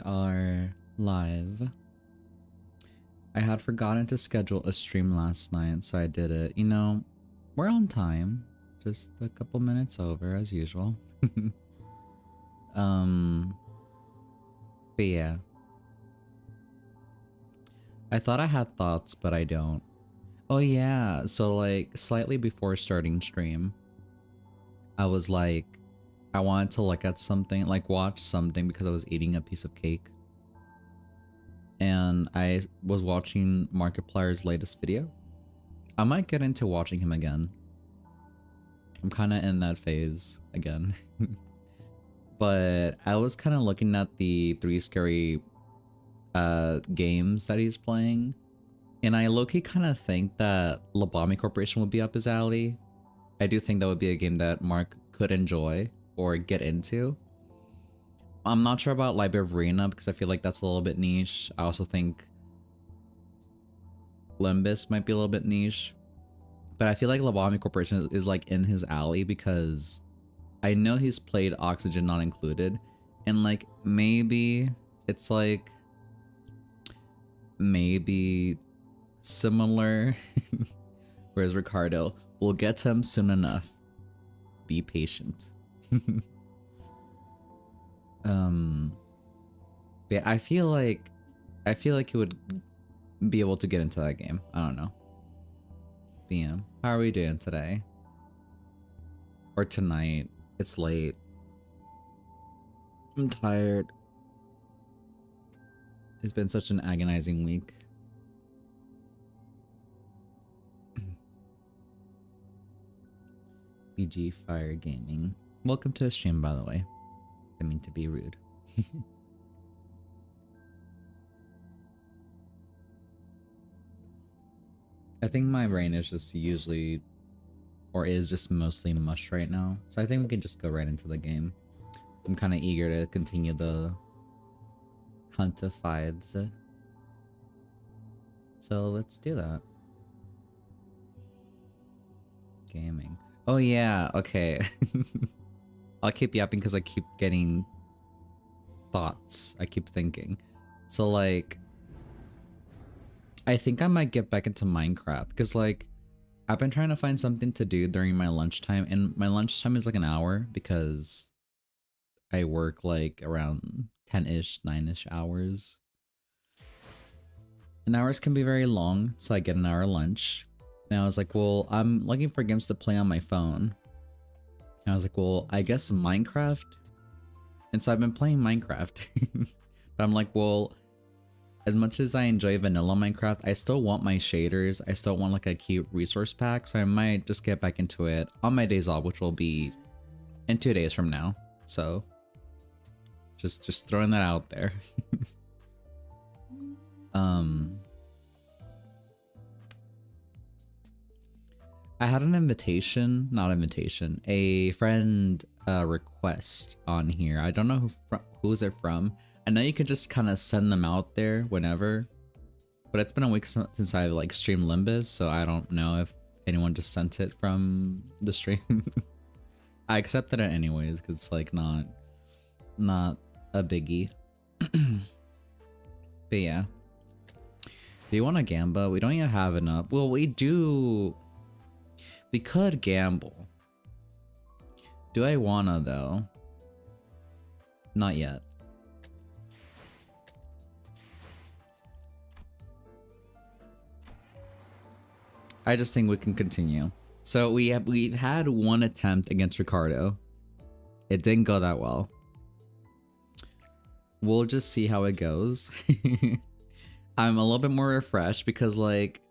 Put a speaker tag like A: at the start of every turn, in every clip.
A: are live. I had forgotten to schedule a stream last night, so I did it. You know, we're on time. Just a couple minutes over, as usual. But yeah. I thought I had thoughts, but I don't. Oh yeah, so like, slightly before starting stream, I was like, I wanted to look at something, like watch something because I was eating a piece of cake. And I was watching Markiplier's latest video. I might get into watching him again. I'm kind of in that phase again. But I was kind of looking at the 3 scary games that he's playing. And I low-key kind of think that Lobotomy Corporation would be up his alley. I do think that would be a game that Mark could enjoy or get into. I'm not sure about Library of Arena because I feel like that's a little bit niche. I also think Limbus might be a little bit niche. But I feel like Lobotomy Corporation is like in his alley because I know he's played Oxygen Not Included. And like maybe it's like maybe similar. Whereas Ricardo, we'll get to him soon enough. Be patient. Yeah, I feel like he would be able to get into that game. I don't know. BM, how are we doing today? Or tonight? It's late. I'm tired. It's been such an agonizing week. BG Fire Gaming. Welcome to the stream, by the way. I mean to be rude. I think my brain is just usually, or is just mostly mush right now. So I think we can just go right into the game. I'm kind of eager to continue the Canto V's. So let's do that. Gaming. Oh yeah, okay. I'll keep yapping because I keep getting thoughts. I keep thinking. So like, I think I might get back into Minecraft because like, I've been trying to find something to do during my lunchtime, and my lunchtime is like an hour because I work like around 10-ish, 9-ish hours. And hours can be very long, so I get an hour lunch. And I was like, well, I'm looking for games to play on my phone. And I was like, well, I guess Minecraft. And so I've been playing Minecraft. But I'm like, well, as much as I enjoy vanilla Minecraft, I still want my shaders. I still want like a cute resource pack. So I might just get back into it on my days off, which will be in 2 days from now. So just throwing that out there. I had an invitation, not invitation, a friend request on here. I don't know who's it from. I know you can just kind of send them out there whenever, but it's been a week since I like streamed Limbus, so I don't know if anyone just sent it from the stream. I accepted it anyways because it's like not a biggie. But yeah, do you want to gamble? We don't even have enough. Well, we do. We could gamble. Do I wanna though? Not yet. I just think we can continue. So we had one attempt against Ricardo. It didn't go that well. We'll just see how it goes. I'm a little bit more refreshed because like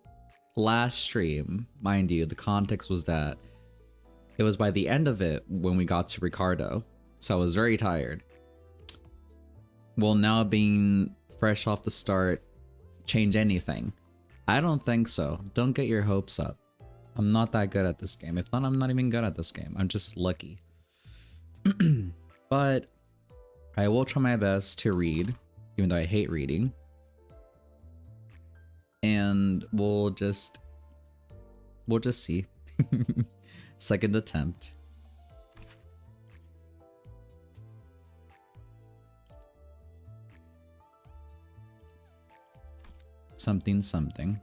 A: last stream, mind you, the context was that it was by the end of it when we got to Ricardo. So I was very tired. Will now being fresh off the start change anything? I don't think so. Don't get your hopes up. I'm not that good at this game. If not, I'm not even good at this game. I'm just lucky. But I will try my best to read, even though I hate reading. And we'll just see. Second attempt. something something.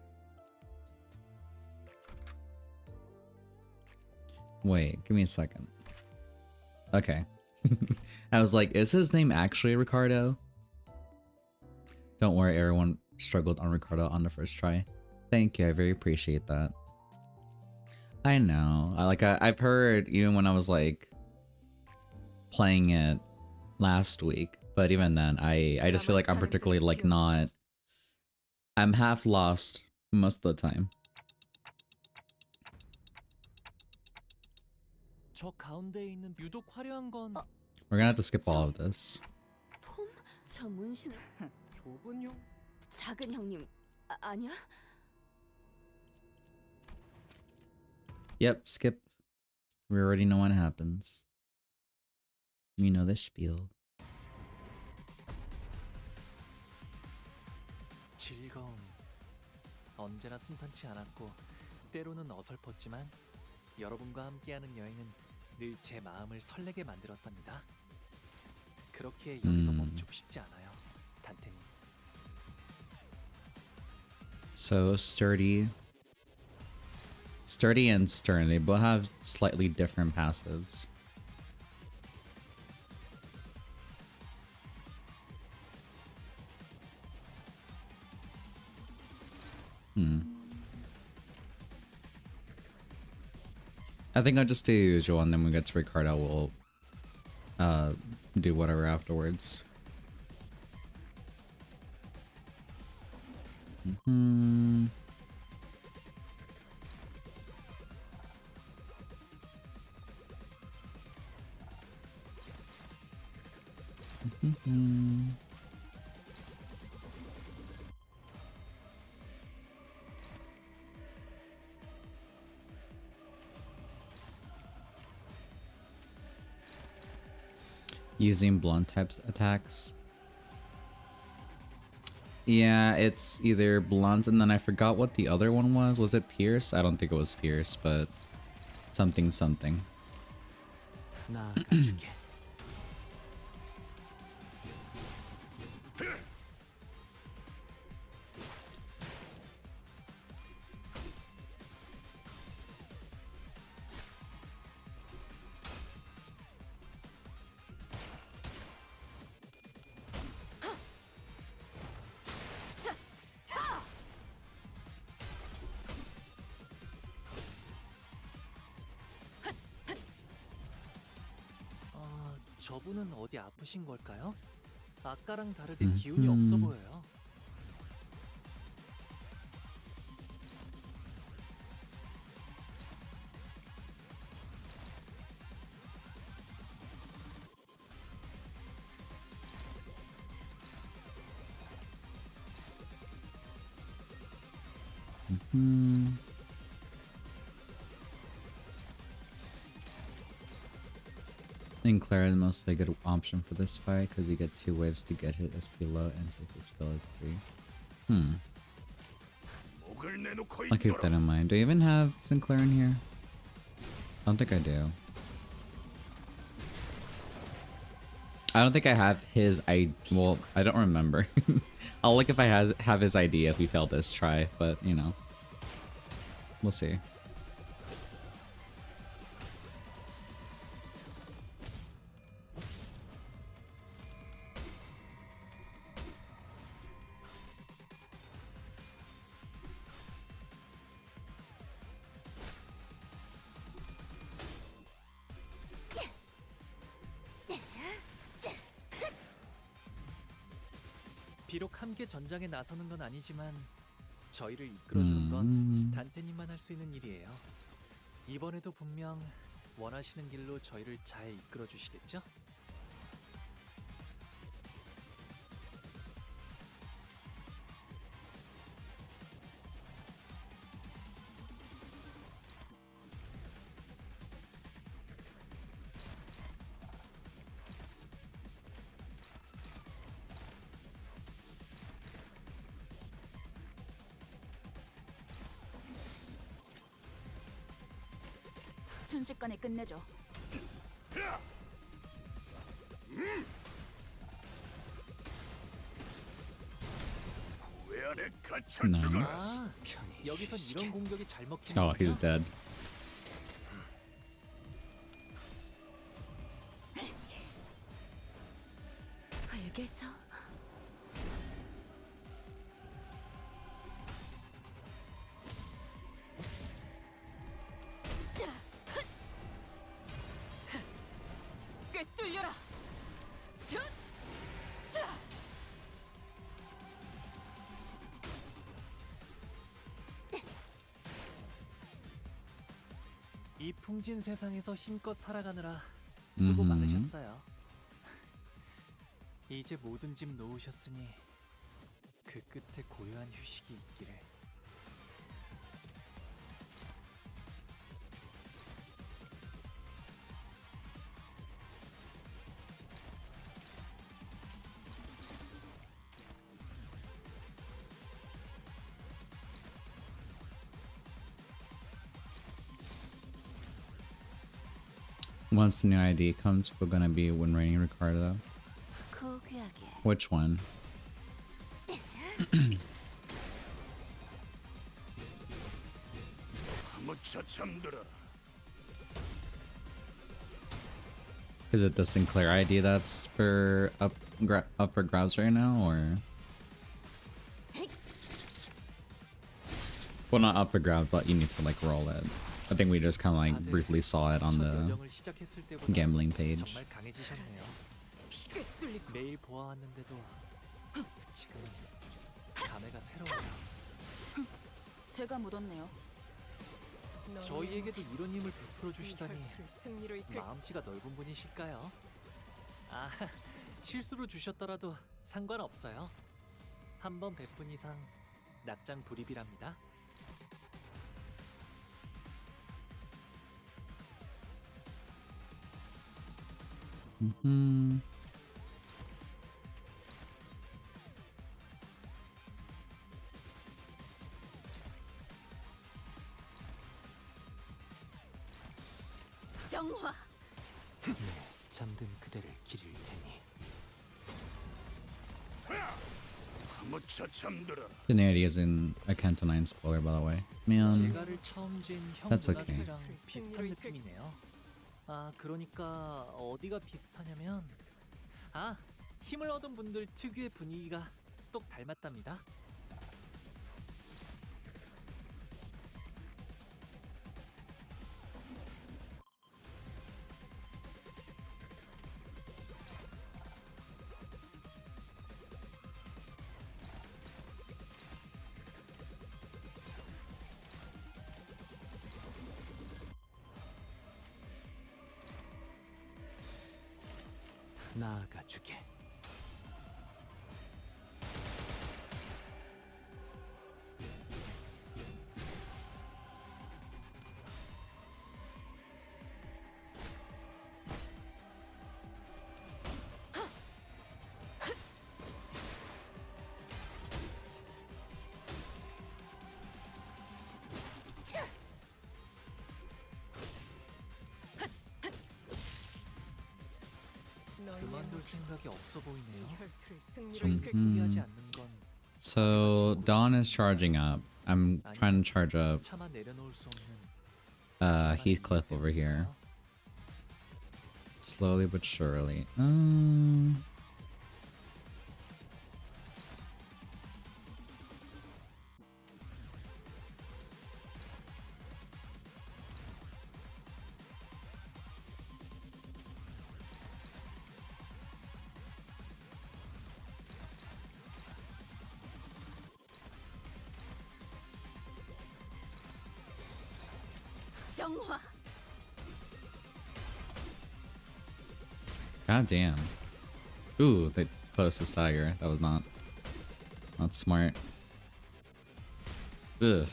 A: Wait, give me a second. Okay. I was like, is his name actually Ricardo? Don't worry, everyone struggled on Ricardo on the first try. Thank you, I very appreciate that. I know. I've heard even when I was like playing it last week, but even then I just feel like I'm particularly like not, I'm half lost most of the time. We're gonna have to skip all of this. Yep, skip. We already know what happens. We know the spiel.
B: 즐거움. 언제나 순탄치 않았고 때로는 어설펐지만 여러분과 함께하는 여행은 늘 제 마음을 설레게 만들었답니다. 그렇게 여기서 멈추고 싶지 않아요, 단테님.
A: So sturdy and stern, they both have slightly different passives. I think I'll just do usual, and then when we get to Ricardo, we'll do whatever afterwards. Using blunt types attacks. Yeah, it's either blunt and then I forgot what the other one was. Was it Pierce? I don't think it was Pierce, but something something.
B: 저분은 어디 아프신 걸까요? 아까랑 다르게 기운이 없어 보여요.
A: I think Clara is mostly a good option for this fight because you get 2 waves to get his SP low and save his skill is 3. I'll keep that in mind. Do I even have Sinclair in here? I don't think I do. I don't think I have his well, I don't remember. I'll look if I have his ID if we fail this try, but you know. We'll see.
B: 비록 함께 전장에 나서는 건 아니지만 저희를 이끌어주는 건 단테님만 할 수 있는 일이에요. 이번에도 분명 원하시는 길로 저희를 잘 이끌어 주시겠죠?
C: 순식간에 끝내죠.
A: Nice.
B: 아, 여기선 이런 공격이 잘 먹히는
A: Oh, he's dead.
C: 알겠어. 꿰뚫려라.
B: 이 풍진 세상에서 힘껏 살아가느라 수고 많으셨어요. 이제 모든 짐 놓으셨으니 그 끝에 고요한 휴식이 있기를.
A: Once the new ID comes, we're gonna be when raining Ricardo.
C: 고귀하게.
A: Which one? Is it the Sinclair ID that's for up for grabs right now, or? Well, not up for grabs, but you need to like roll it. I think we just kind of like briefly saw it on
B: 첫
A: the
B: 요정을 시작했을 때보다
A: gambling page.
B: 정말 강해지셨네요. 매일 보아왔는데도 지금은 감회가 새로워요.
C: 제가 묻었네요.
B: 저희에게도 이런 힘을 베풀어 주시다니 마음씨가 넓은 분이실까요? 아, 실수로 주셨더라도 상관없어요. 한 번 베푼 이상 낙장 불입이랍니다.
C: 정화.
B: 잠든 그대를 기릴 테니.
A: The narrative is in a Canto 9 spoiler, by the way. Man,
B: 제가를 처음 쥔 형
A: That's okay.
B: 문학이랑 비슷한 느낌이네요. 아, 그러니까 어디가 비슷하냐면 힘을 얻은 분들 특유의 분위기가 똑 닮았답니다. 나아가 주게. 그만둘 생각이 없어 보이네요. 저희를 포기하지 않는 건
A: so Dawn is charging up. I'm trying to charge up
B: 차마 내려놓을 수 없는
A: Heathcliff over here. Slowly but surely.
C: 정화.
A: God damn. Ooh, they closed the stagger. That was not smart. Ugh.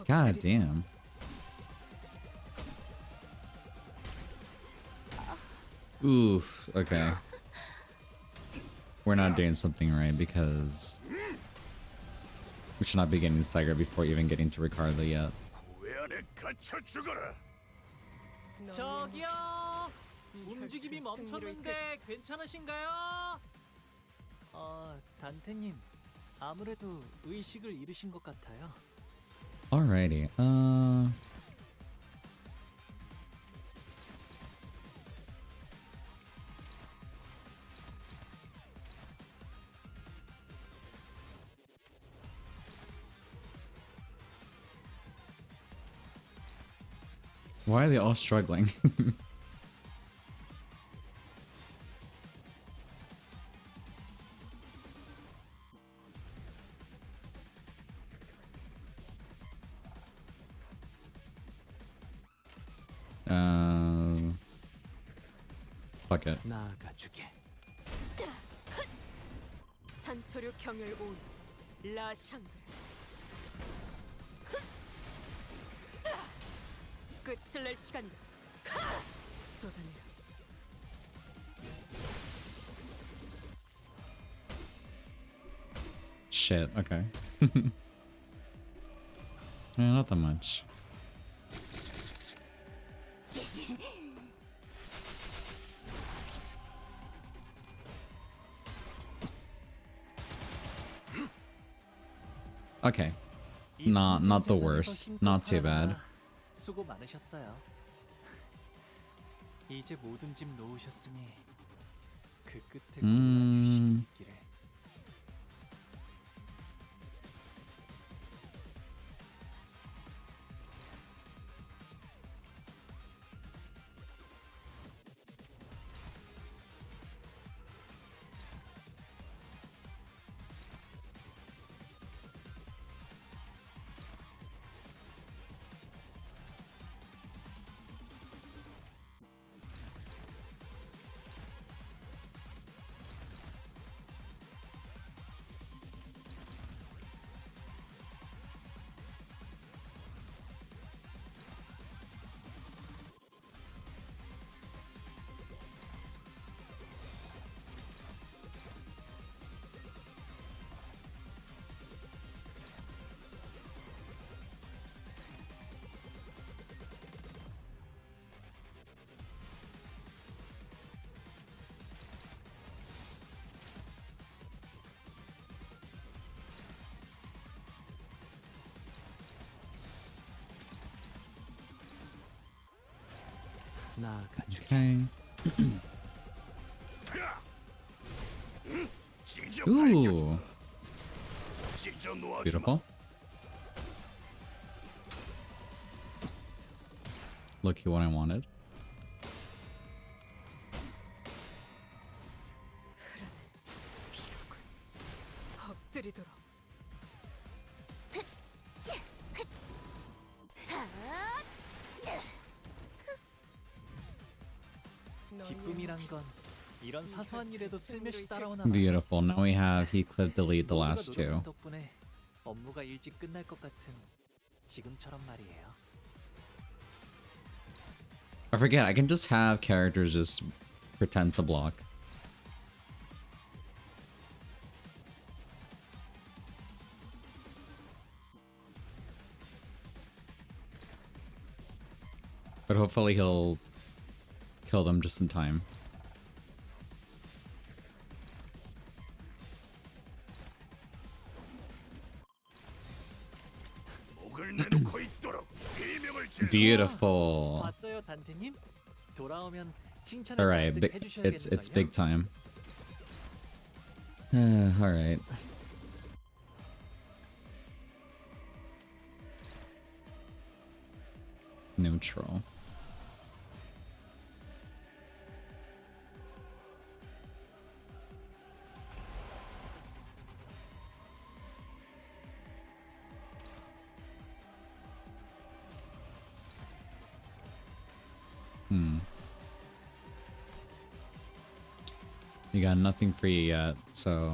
A: God damn. Oof. Okay. We're not doing something right because we should not be getting staggered before even getting to Ricardo yet.
D: 갇혀 죽어라.
B: 저기요. 움직임이 멈췄는데 괜찮으신가요? 단테님. 아무래도 의식을 잃으신 것 같아요.
A: Alrighty. Why are they all struggling? Fuck it.
B: 나가주게.
C: 산초류 경혈 온 라샹. 끝을 낼 시간이다. 쏟아내라.
A: Shit, okay. Not that much. Okay. Not the worst. Not too bad.
B: 수고 많으셨어요. 이제 모든 짐 놓으셨으니 그 끝에 골라주시길 있기를. 나가주게.
A: Okay.
D: 찢어
A: Ooh.
D: 찢어 놓아주마.
A: Beautiful. Look, what I wanted.
C: 엎드리도록.
B: 기쁨이란 건 이런 사소한 일에도 슬며시 따라오나.
A: Beautiful. Now we have he clip delete the
B: 모두가
A: last two.
B: 노력한 덕분에 업무가 일찍 끝날 것 같은 지금처럼 말이에요.
A: I forget, I can just have characters just pretend to block. But hopefully he'll kill them just in time.
D: 목을 내놓고 있도록 비명을 질러.
A: Beautiful.
B: 봤어요, 단테님? 돌아오면 칭찬을
A: Alright,
B: 잔뜩
A: it's
B: 해주셔야겠는걸요?
A: big time. Alright. Neutral. You got nothing for you yet, so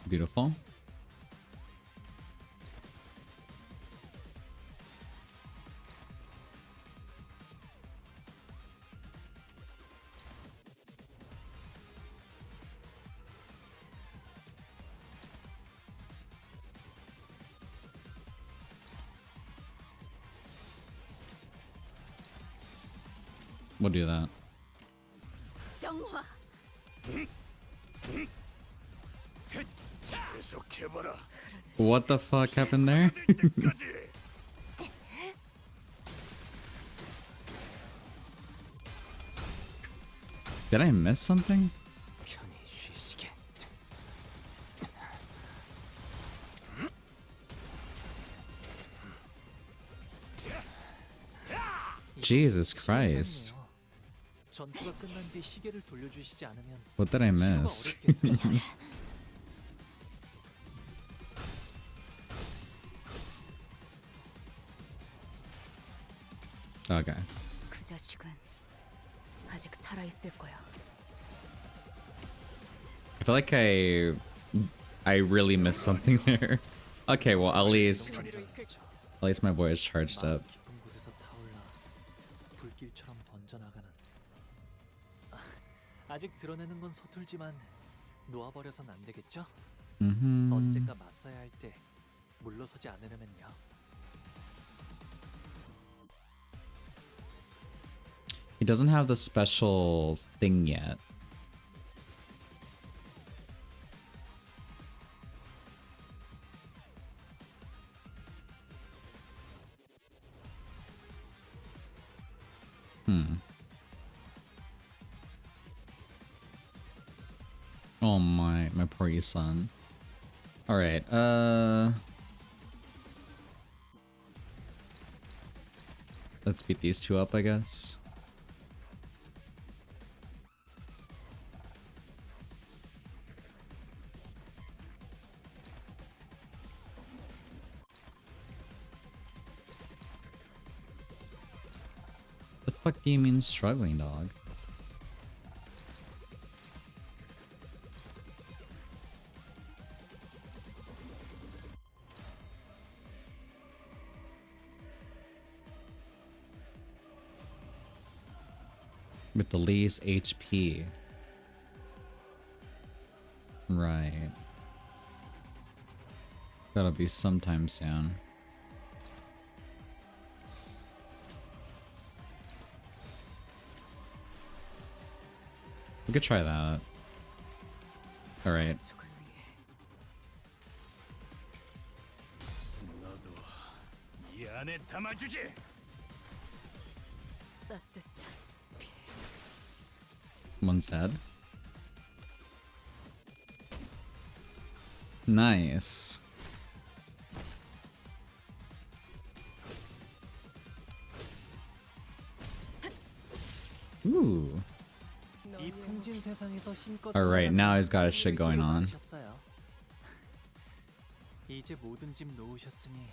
A: beautiful. We'll do that.
C: 정화.
D: 계속해봐라.
A: What the fuck happened there?
D: 때까지.
A: Did I miss something?
B: 편히 쉬시게.
A: Jesus Christ.
B: 전투가 끝난 뒤 시계를 돌려주시지 않으면
A: What did I
B: 치료가
A: miss?
B: 어렵겠어요.
A: Okay.
C: 그 자식은 아직 살아 있을 거야.
A: I feel like I really missed something there. Okay, well at least my boy is charged up.
B: 깊은 곳에서 타올라 불길처럼 번져나가는. 아직 드러내는 건 서툴지만 놓아버려선 안 되겠죠? 언젠가 맞서야 할 때 물러서지 않으려면요.
A: He doesn't have the special thing yet. Oh my poor son. All right. Let's beat these two up, I guess. The fuck do you mean struggling, dog? With the least HP. Right. That'll be sometime soon. We could try that. Alright.
D: 너도 이 안에 담아주지.
C: 따뜻한
A: One's dead. Nice. Ooh.
B: 이 풍진 세상에서 힘껏
A: Alright, now he's got his shit going on.
B: 하셨어요. 이제 모든 짐 놓으셨으니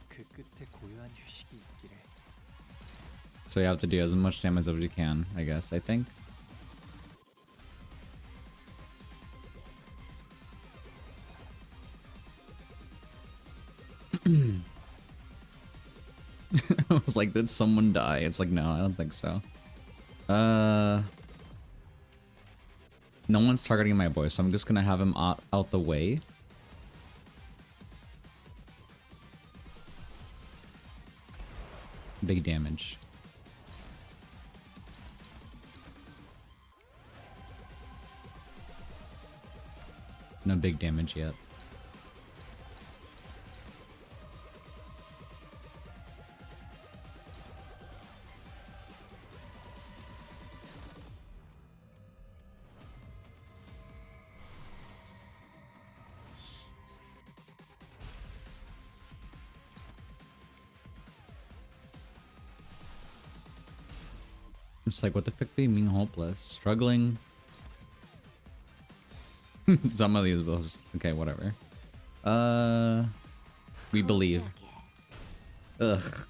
B: 그 끝에 고요한 휴식이 있기를.
A: So you have to do as much damage as you can, I guess, I think. I was like, did someone die? It's like, no, I don't think so. No one's targeting my boy, so I'm just gonna have him out the way. Big damage. No big damage yet. It's like, what the fuck do you mean hopeless? Struggling? Some of these bills. Okay, whatever. We believe. Ugh.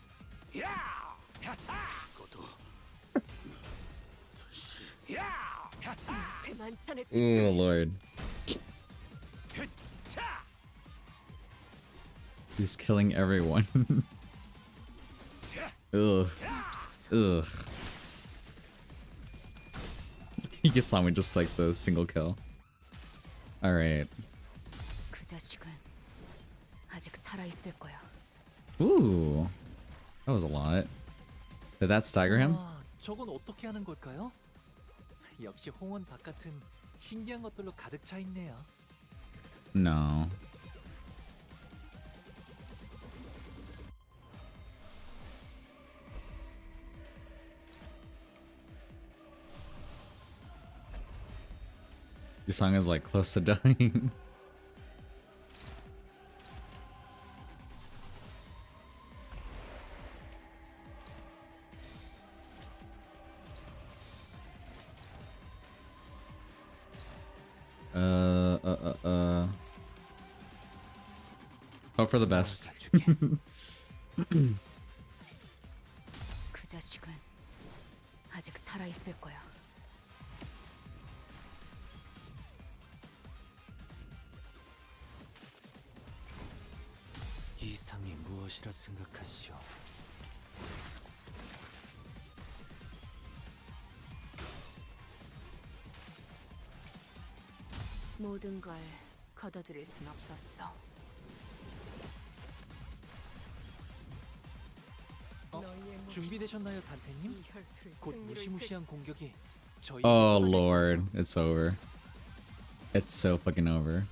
C: 그만찬의
A: Oh lord. He's killing everyone. Ugh. Ugh. You saw me just like the single kill. Alright.
C: 그 자식은 아직 살아 있을 거야.
A: Ooh. That was a lot. Did that stagger him?
B: 아, 저건 어떻게 하는 걸까요? 역시 홍원 바깥은 신기한 것들로 가득 차 있네요.
A: No. Your song is like close to dying. Hope for the best.
C: 그 자식은 아직 살아 있을 거야.
B: 이상이 무엇이라 생각하시오?
C: 모든 걸 걷어들일 순 없었어.
B: 준비되셨나요, 단테님? 곧 무시무시한 공격이 저희.
A: Oh lord, it's over. It's so fucking over.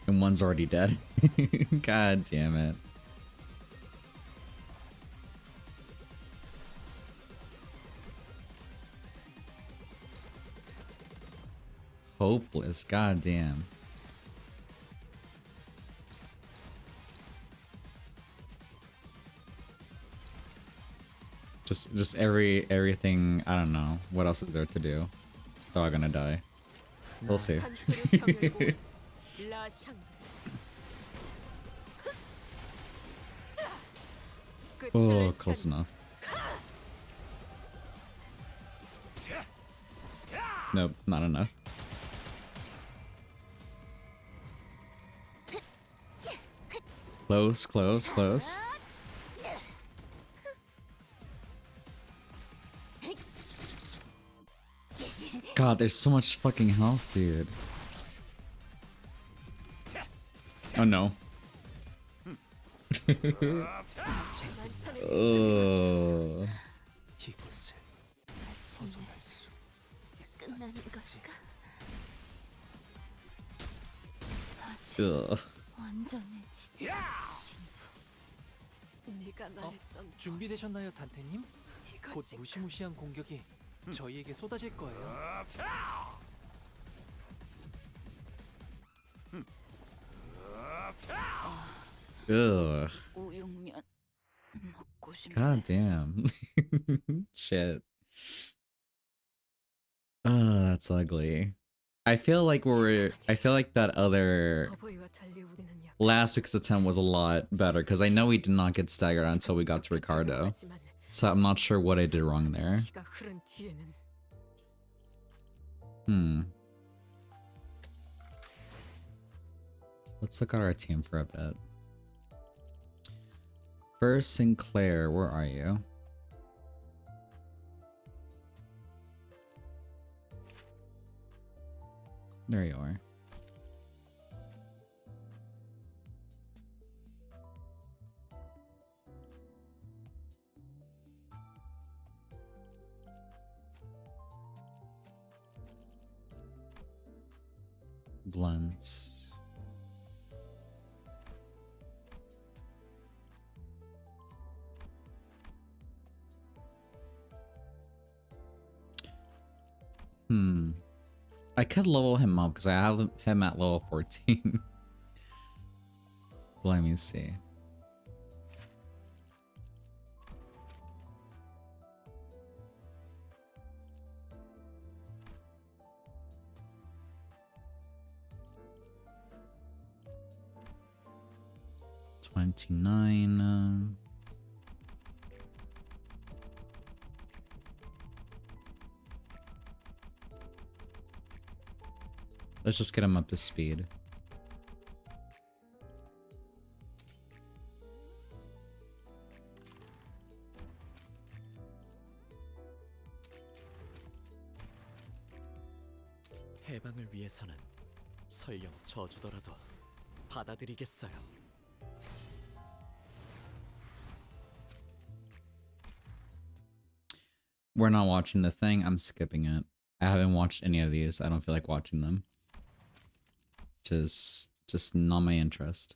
A: And one's already dead. God damn it. Hopeless, god damn. Just everything, I don't know. What else is there to do? They're all gonna die. We'll see. Oh, close enough. Nope, not enough. Close, close, close. God, there's so much fucking health, dude. Oh no. Ugh. Ugh.
B: 준비되셨나요, 단테님? 곧 무시무시한 공격이 저희에게 쏟아질 거예요.
A: Ugh.
C: 우육면 먹고 싶네.
A: God damn. Shit. That's ugly. I feel like that other
C: 어버이와 달리 우리는 약
A: last week's attempt was a lot better because I know we did not get staggered until we got to Ricardo. So I'm not sure what I did wrong there.
C: 피가 흐른 뒤에는
A: Let's look at our team for a bit. First, Sinclair, where are you? There you are. Blunts. I could level him up because I have him at level 14. Let me see. $29. Let's just get him up to speed.
E: 해방을 위해서는 설령 저주더라도 받아들이겠어요.
A: we're not watching the thing, I'm skipping it. I haven't watched any of these. I don't feel like watching them. Just not my interest.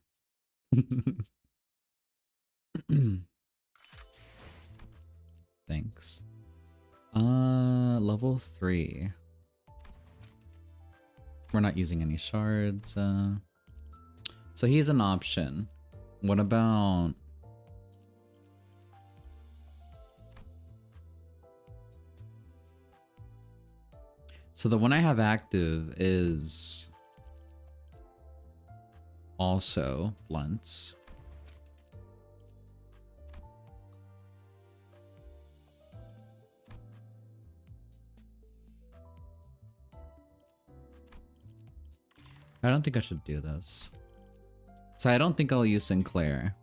A: Thanks. Level 3. We're not using any shards. So he's an option. What about... So the one I have active is also blunts. I don't think I should do this. So I don't think I'll use Sinclair.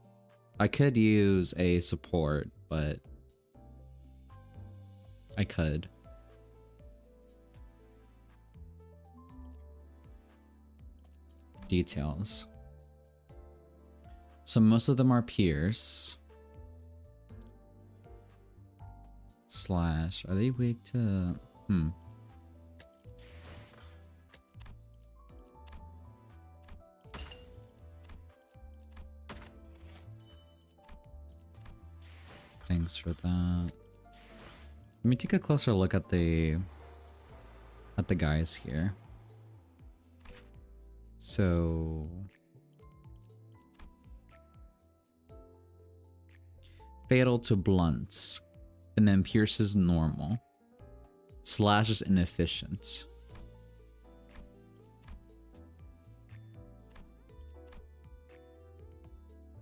A: I could use a support, but I could. Details. So most of them are Pierce. Slash. Are they weak to... Thanks for that. Let me take a closer look at the guys here. So fatal to blunts, and then Pierce is normal. Slash is inefficient.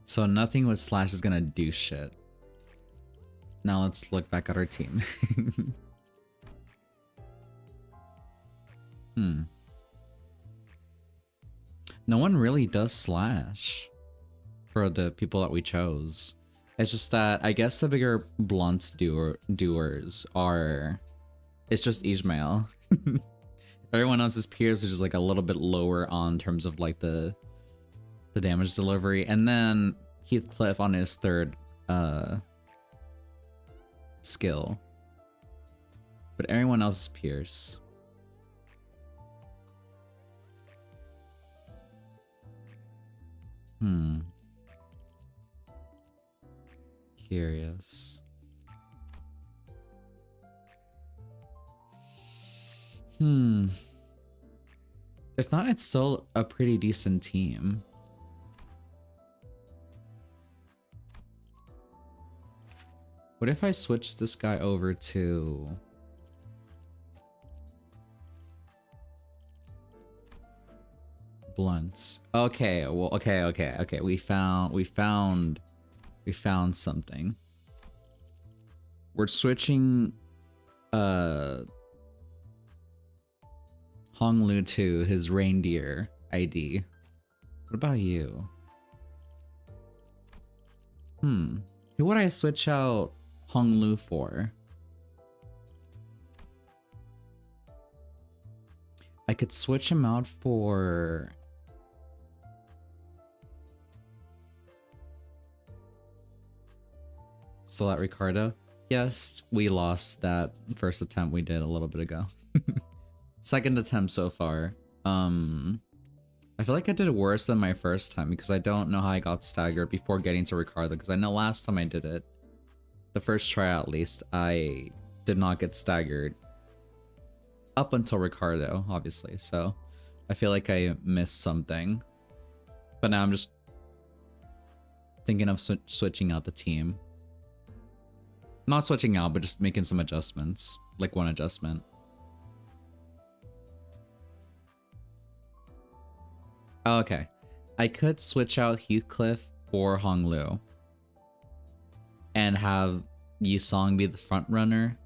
A: So nothing with Slash is gonna do shit. Now let's look back at our team. No one really does Slash for the people that we chose. It's just that I guess the bigger blunt doers are... It's just Ishmael. Everyone else is Pierce, which is like a little bit lower on terms of like the damage delivery. And then Heathcliff on his third skill. But everyone else is Pierce. Curious. If not, it's still a pretty decent team. What if I switch this guy over to... blunts? Okay, well, okay. We found something. We're switching Honglu to his reindeer ID. What about you? Who would I switch out Honglu for? I could switch him out for... Salat Ricardo? Yes, we lost that first attempt we did a little bit ago. Second attempt so far. I feel like I did worse than my first time because I don't know how I got staggered before getting to Ricardo, because I know last time I did it, the first try at least, I did not get staggered. Up until Ricardo, obviously, so I feel like I missed something. But now I'm just thinking of switching out the team. Not switching out, but just making some adjustments. Like one adjustment. Oh, okay. I could switch out Heathcliff for Honglu. And have Yisong be the front runner.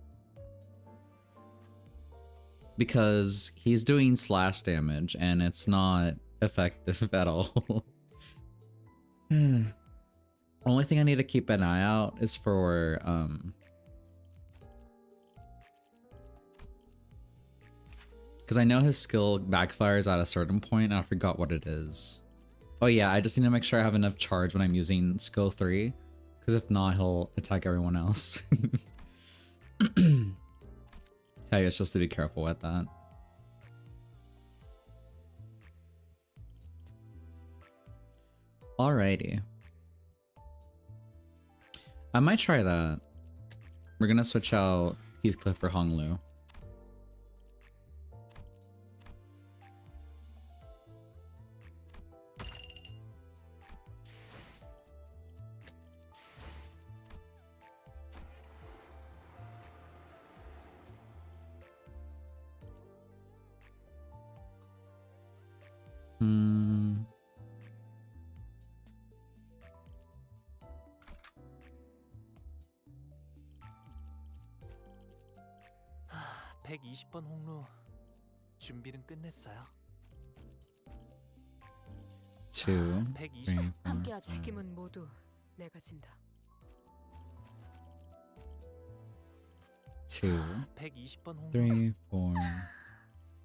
A: Because he's doing slash damage and it's not effective at all. Only thing I need to keep an eye out is for because I know his skill backfires at a certain point and I forgot what it is. Oh yeah, I just need to make sure I have enough charge when I'm using skill 3, because if not, he'll attack everyone else. tell you it's just to be careful with that. Alrighty. I might try that. We're gonna switch out Heathcliff for Honglu. Hmm.
B: 120번 홍루 준비는 끝냈어요.
A: 2,
B: 120.
A: 3, 4,
C: 함께하자.
A: 5,
C: 책임은 모두 내가 진다.
A: 2,
B: 120번 홍루
A: 3, 4,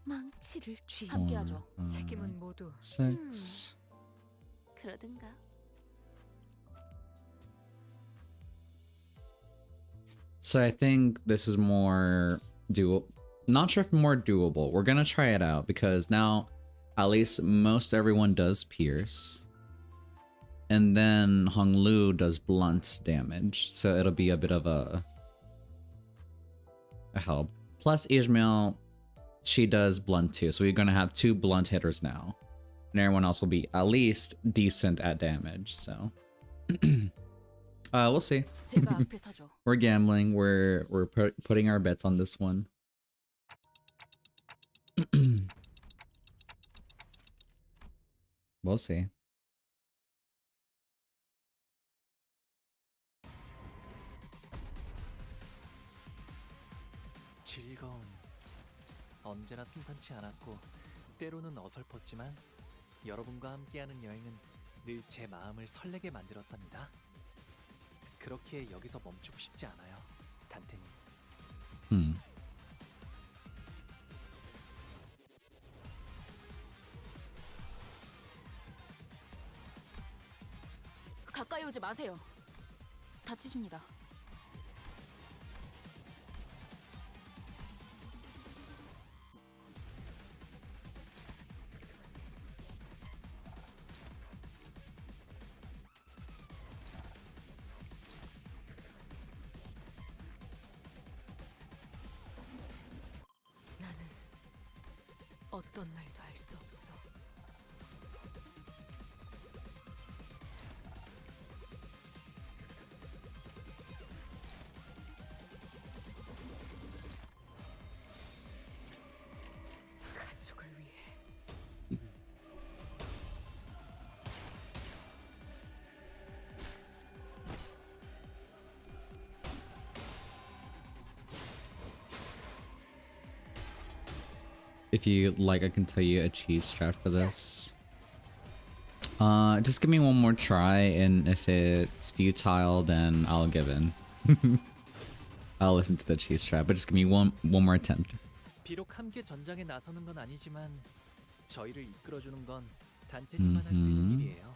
C: 망치를 쥐.
A: 4,
C: 함께하죠.
A: 5,
C: 책임은 모두
A: 6.
C: 그러든가.
A: So I think this is more doable. Not sure if more doable. We're gonna try it out because now at least most everyone does pierce. And then Honglu does blunt damage. So it'll be a bit of a help. Plus Ishmael, she does blunt too. So we're gonna have 2 blunt hitters now. And everyone else will be at least decent at damage. So we'll see.
C: 제가 앞에 서죠.
A: We're gambling. We're putting our bets on this one. We'll see.
B: 즐거운 언제나 순탄치 않았고 때로는 어설펐지만 여러분과 함께하는 여행은 늘 제 마음을 설레게 만들었답니다. 그렇게 여기서 멈추고 싶지 않아요, 단테님.
C: 가까이 오지 마세요. 다치십니다. 나는 어떤 말도 할 수 없어. 가족을 위해.
A: If you like, I can tell you a cheese strat for this. Just give me one more try, and if it's futile, then I'll give in. I'll listen to the cheese strat, but just give me one more attempt.
B: 비록 함께 전장에 나서는 건 아니지만 저희를 이끌어주는 건 단테님만 할 수 있는 일이에요.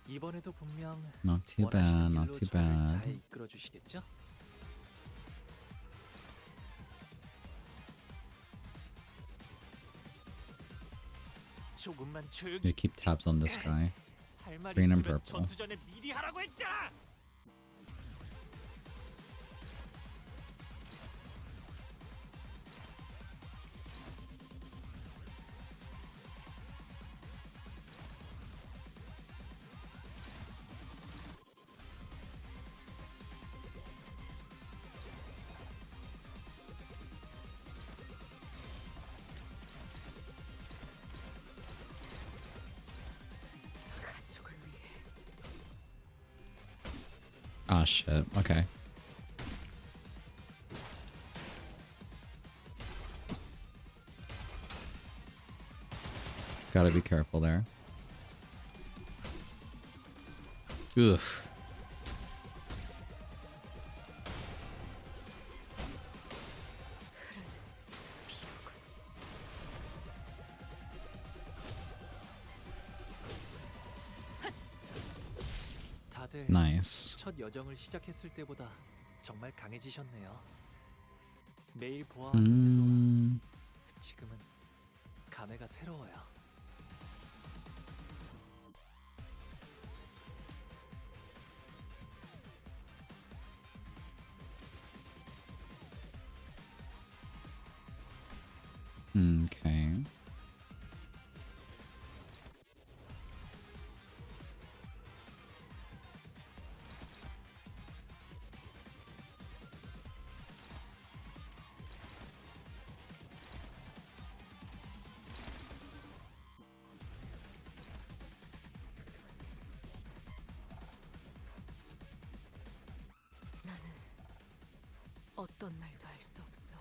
B: 이번에도 분명
A: Not too bad,
B: 원하시는
A: not
B: 길로
A: too
B: 저를
A: bad.
B: 잘 이끌어주시겠죠? 조금만 조용히
A: You keep tabs on this guy.
B: 할 말
A: green and
B: 있으면
A: purple.
B: 전투 전에 미리 하라고 했잖아.
C: 가족을 위해.
A: Ah, shit. Okay. Gotta be careful there. Ugh.
B: 다들
A: Nice.
B: 첫 여정을 시작했을 때보다 정말 강해지셨네요. 매일 보아왔는데도
A: 음.
B: 지금은 감회가 새로워요.
A: Okay.
C: 나는 어떤 말도 할 수 없어.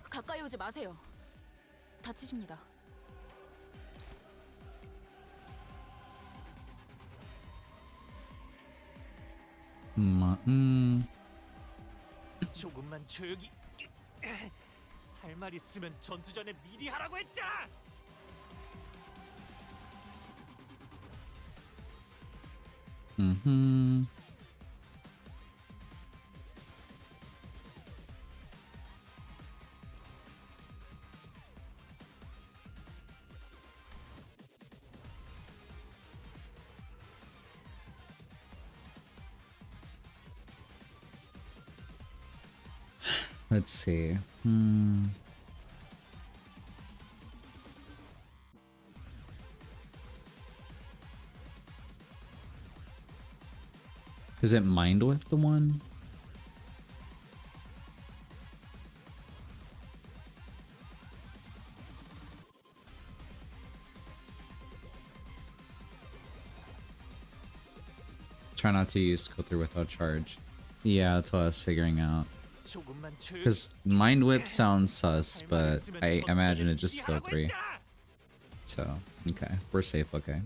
C: 가까이 오지 마세요. 다치십니다.
A: 음.
E: 조금만 조용히. 할 말 있으면 전투 전에 미리 하라고 했잖아.
A: 음. Let's see. Is it Mind Whip the one? Try not to use go through without charge. Yeah, that's what I was figuring out.
E: 조금만 조용히.
A: Because Mind Whip sounds sus, but I imagine it just skill 3. So, okay. We're safe, okay.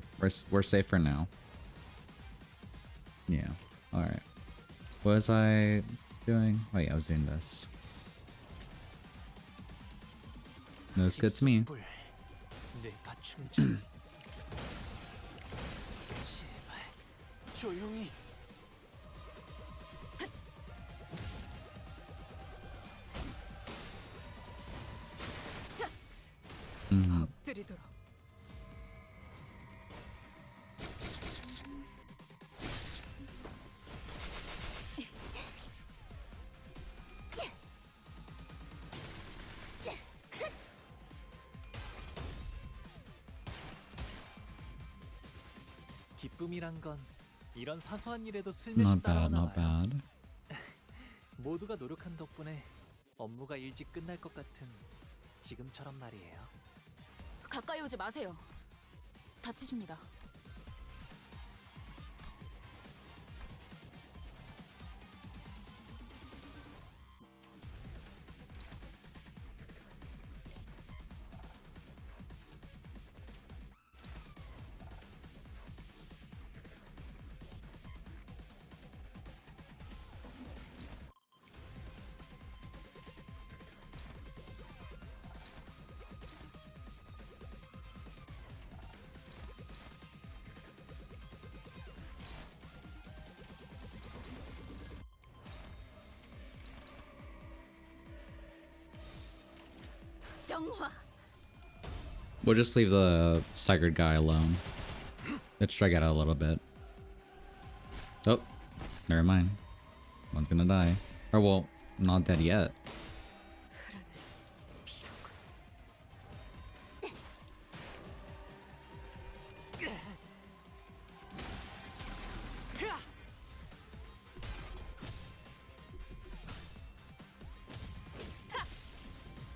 A: We're safe for now. Yeah. Alright. What was I doing? Wait, I was doing this. That was good to me.
E: 내가 충전. 제발 조용히.
C: 엎드리도록.
B: 기쁨이란 건 이런 사소한 일에도 슬며시
A: Not bad,
B: 따라오나
A: not
B: 봐요.
A: bad.
B: 모두가 노력한 덕분에 업무가 일찍 끝날 것 같은 지금처럼 말이에요.
C: 가까이 오지 마세요. 다치십니다. 정화.
A: We'll just leave the staggered guy alone. Let's drag it out a little bit. Oh, never mind. One's gonna die. Or well, not dead yet.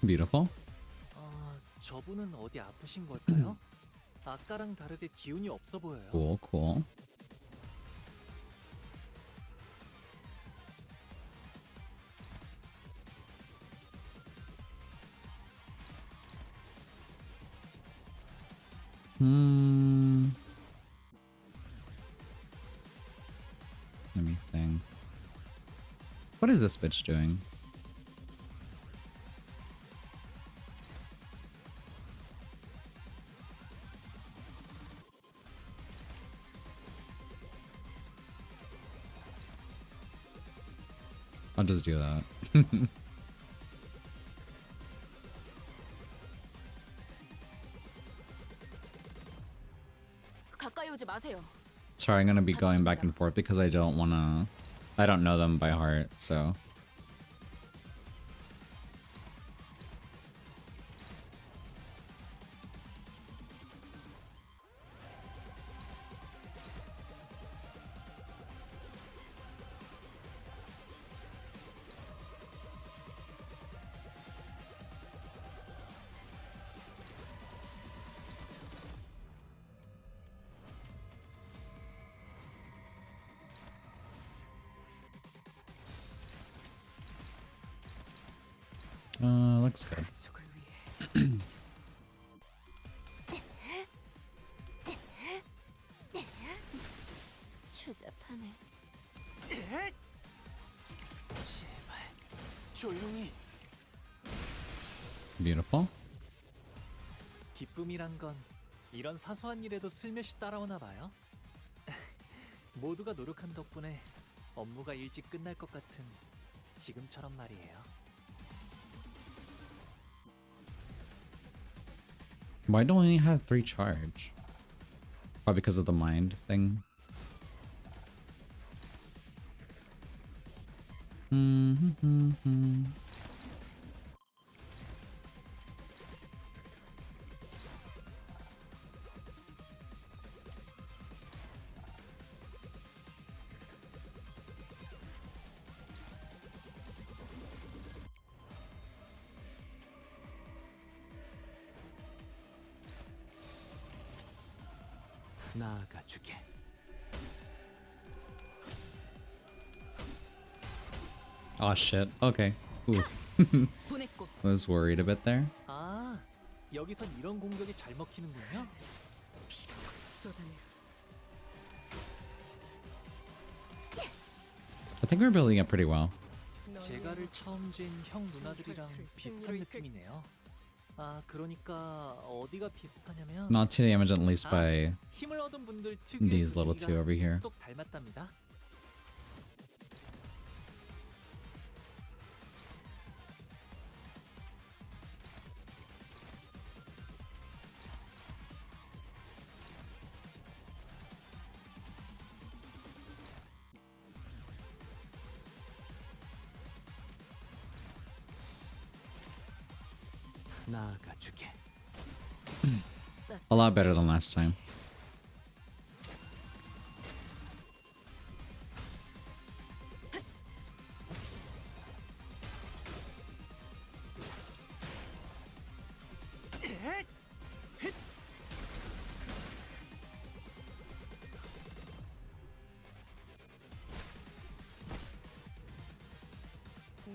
A: Beautiful.
B: 저분은 어디 아프신 걸까요? 아까랑 다르게 기운이 없어 보여요.
A: Cool, cool. What is this bitch doing? I'll just do that.
C: 가까이 오지 마세요.
A: Sorry, I'm gonna be going back and forth because I don't wanna... I don't know them by heart, so... looks good.
C: 추잡하네.
E: 제발 조용히.
A: Beautiful.
B: 기쁨이란 건 이런 사소한 일에도 슬며시 따라오나 봐요. 모두가 노력한 덕분에 업무가 일찍 끝날 것 같은 지금처럼 말이에요.
A: Why don't we have 3 charge? Probably because of the mind thing.
E: 나아가 주게.
A: Oh shit. Okay. Ooh.
C: 보냈고.
A: Was worried a bit there.
B: 아, 여기선 이런 공격이 잘 먹히는군요.
C: 쏟아내.
A: I think we're building it pretty well.
B: 제가를 처음 쥔 형 누나들이랑 비슷한 느낌이네요. 아, 그러니까 어디가 비슷하냐면
A: Not too damaged at least by
B: 힘을 얻은 분들 특유의
A: these little two over here.
B: 똑 닮았답니다.
E: 나아가 주게.
A: A lot better than last time.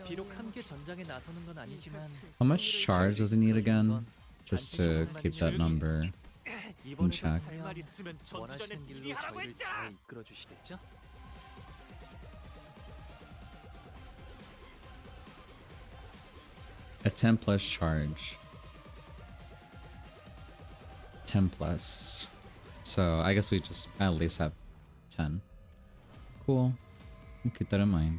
B: 비록 함께 전장에 나서는 건 아니지만
A: How much charge does it need again? Just to keep that number.
B: 이번에도
A: check.
B: 과연
E: 할 말 있으면 전투 전에
B: 원하시는
E: 미리
B: 길로
E: 하라고
B: 저희를
E: 했잖아.
B: 잘 이끌어 주시겠죠?
A: A 10 plus charge. 10 plus. So I guess we just at least have 10. Cool. We'll keep that in mind.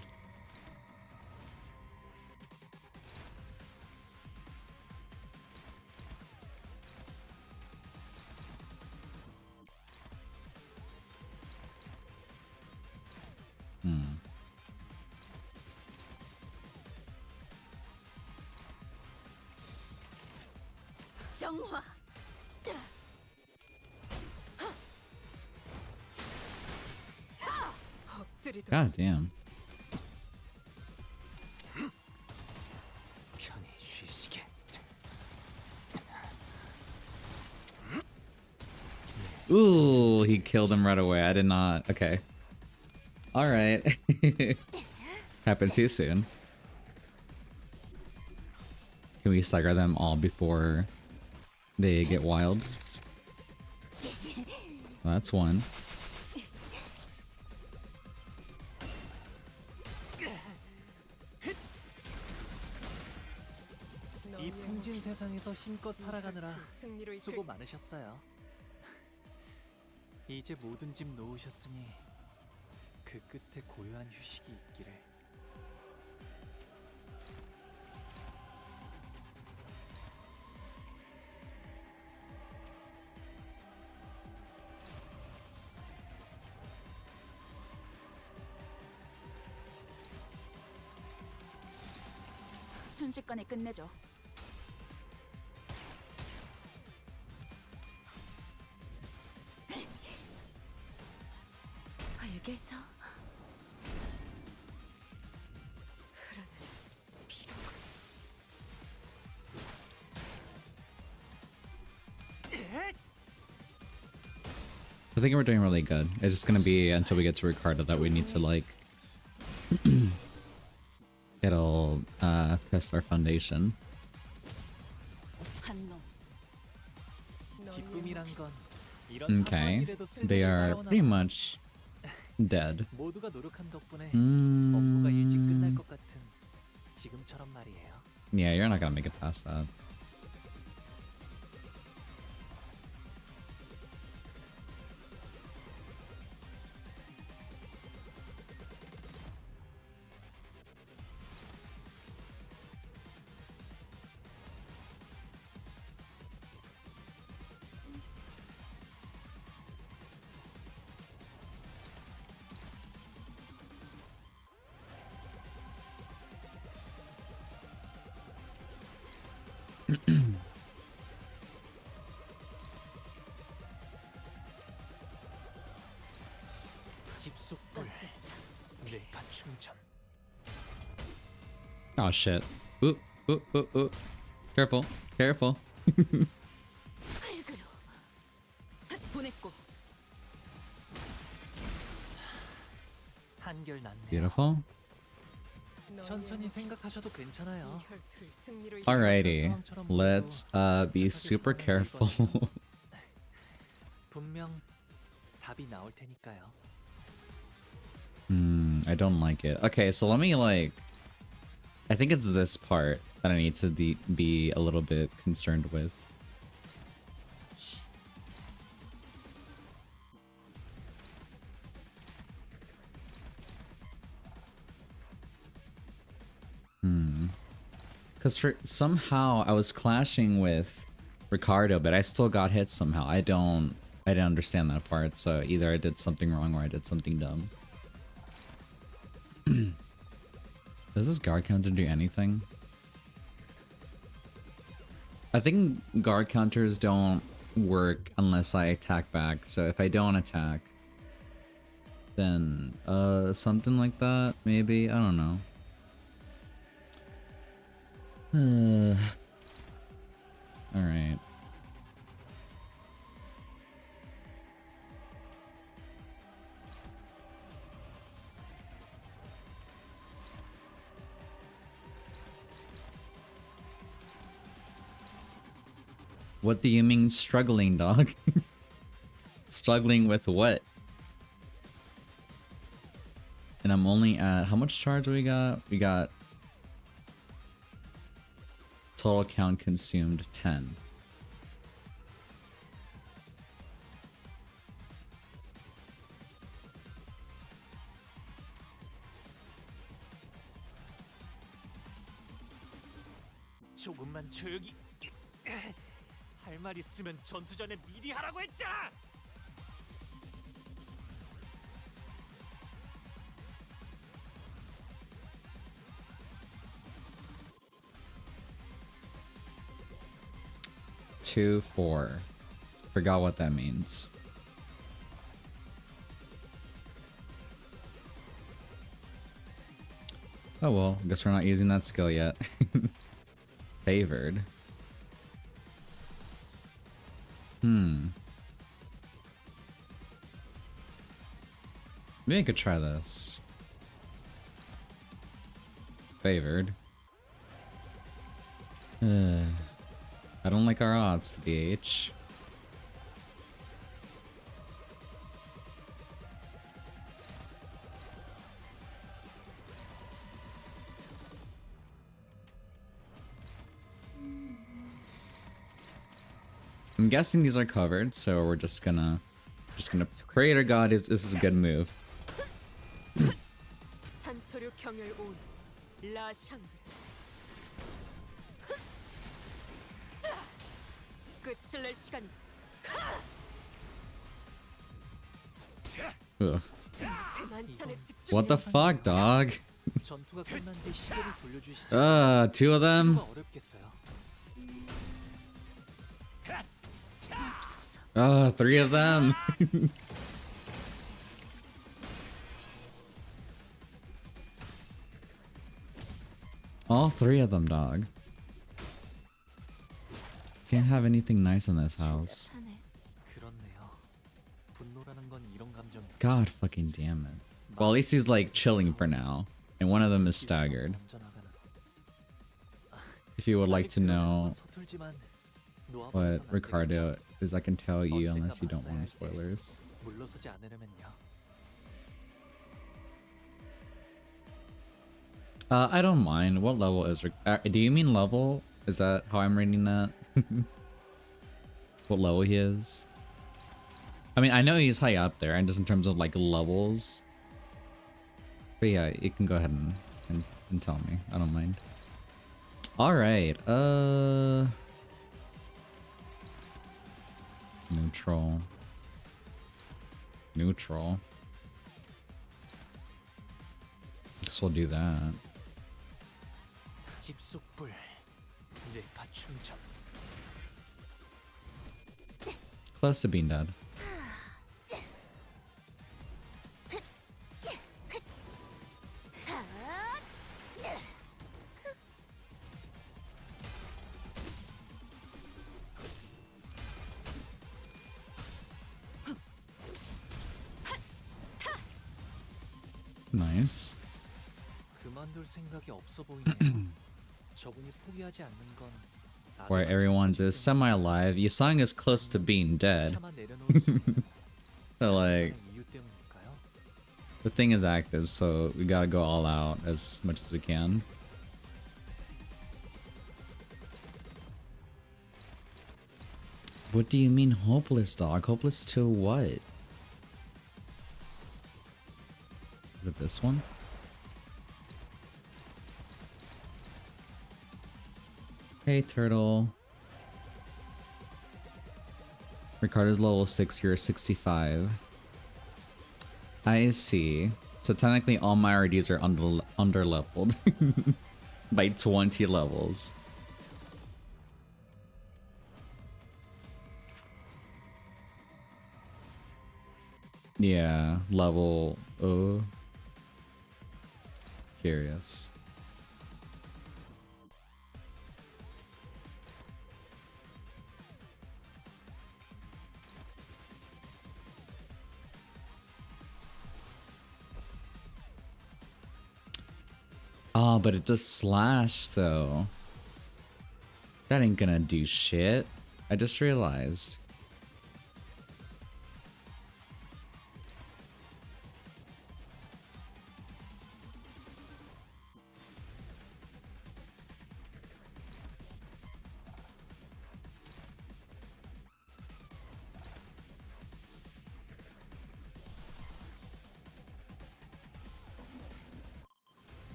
C: 정화. 엎드리도.
A: God damn.
E: 편히 쉬시게.
A: Ooh, he killed him right away. I did not. Okay. Alright. Happened too soon. Can we stagger them all before they get wild? That's one.
B: 이 풍진 세상에서 힘껏 살아가느라 수고 많으셨어요. 이제 모든 짐 놓으셨으니 그 끝에 고요한 휴식이 있기를.
C: 순식간에 끝내죠. 알겠어. 흐르는 피로가.
A: I think we're doing really good. It's just gonna be until we get to Ricardo that we need to like it'll test our foundation.
C: 한 놈.
B: 기쁨이란 건 이런 사소한
A: Okay.
B: 일에도
A: They are
B: 쓸모있다고
A: pretty
B: 나와.
A: much dead.
B: 모두가 노력한 덕분에 업무가 일찍 끝날 것 같은 지금처럼 말이에요.
A: Yeah, you're not gonna make it past that.
E: 집속불 뇌파 충전.
A: Oh shit. Oop, oop, oop, oop. Careful, careful.
C: 팔그로. 보냈고.
B: 한결 낫네요.
A: Beautiful.
B: 천천히 생각하셔도 괜찮아요.
A: Alrighty. Let's be super careful.
B: 분명 답이 나올 테니까요.
A: I don't like it. Okay, so let me like I think it's this part that I need to be a little bit concerned with. Because for somehow I was clashing with Ricardo, but I still got hit somehow. I didn't understand that part, so either I did something wrong or I did something dumb. Does this guard counter do anything? I think guard counters don't work unless I attack back, so if I don't attack, then something like that, maybe? I don't know. Alright. What do you mean struggling, dog? Struggling with what? And I'm only at... How much charge we got? We got... Total count consumed 10.
E: 조금만 조용히. 할 말 있으면 전투 전에 미리 하라고 했잖아.
A: Two, 4. Forgot what that means. Oh well, guess we're not using that skill yet. Favored. Maybe I could try this. Favored. I don't like our odds, TBH. I'm guessing these are covered, so we're just gonna pray to God. This is a good move.
C: 산초류 경혈 온 라샹 끝을 낼 시간
A: Ugh.
C: 대만찬에 집중
A: What the fuck, dog?
B: 전투가 끝난 뒤 시계를 돌려주시지.
A: Two of them.
B: 어렵겠어요.
A: Three of them. All three of them, dog. Can't have anything nice in this house.
C: 차네.
B: 그렇네요. 분노라는 건 이런 감정.
A: God fucking damn it. Well, at least he's like chilling for now. And one of them is staggered. If you would like to know what Ricardo is, I can tell you unless you don't want spoilers.
B: 물러서지 않으려면요.
A: I don't mind. What level is do you mean level? Is that how I'm reading that? What level he is? I mean, I know he's high up there, and just in terms of like levels. But yeah, you can go ahead and tell me. I don't mind. All right. Neutral. Neutral. Guess we'll do that.
E: 집속불 뇌파 충전.
A: Close to being dead. Nice.
B: 그만둘 생각이 없어 보이네요. 저분이 포기하지 않는 건
A: Where everyone's is semi-alive. Yusang is close to being dead.
B: 차마 내려놓을 수 없는
A: But like,
B: 이유 때문일까요?
A: the thing is active, so we gotta go all out as much as we can. What do you mean hopeless, dog? Hopeless to what? Is it this one? Hey, turtle. Ricardo's level 6, you're 65. I see. So technically all my RDs are under leveled by 20 levels. Yeah, level curious. Oh, but it does slash though. That ain't gonna do shit. I just realized.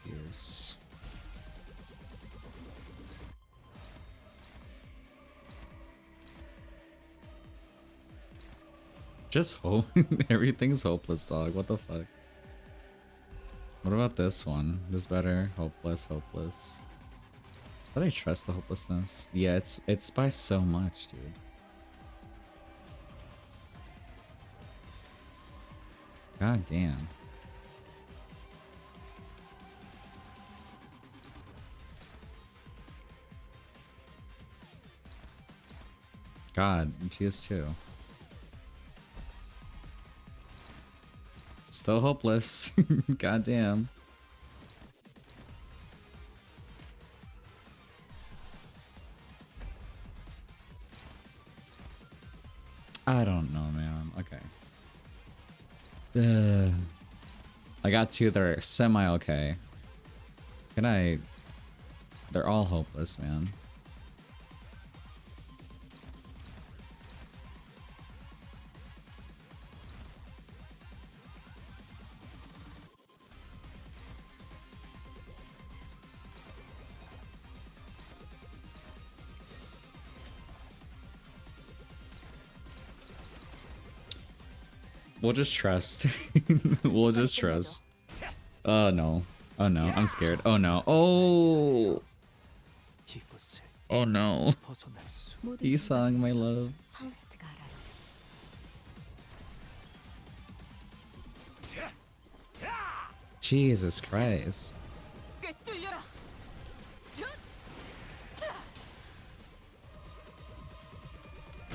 A: Pierce. Just hope. Everything's hopeless, dog. What the fuck? What about this one? This better? Hopeless. But I trust the hopelessness. Yeah, it's by so much, dude. God damn. God, she is too. Still hopeless. God damn. I don't know, man. Okay. I got two that are semi-okay. Can I... They're all hopeless, man. We'll just trust. We'll just trust. Oh no. Oh no. I'm scared. Oh no. Oh.
E: 이곳을
A: Oh no.
E: 벗어날 수.
A: Isang, my love.
C: 파우스트가 알아요.
A: Jesus Christ.
C: 꿰뚫려라.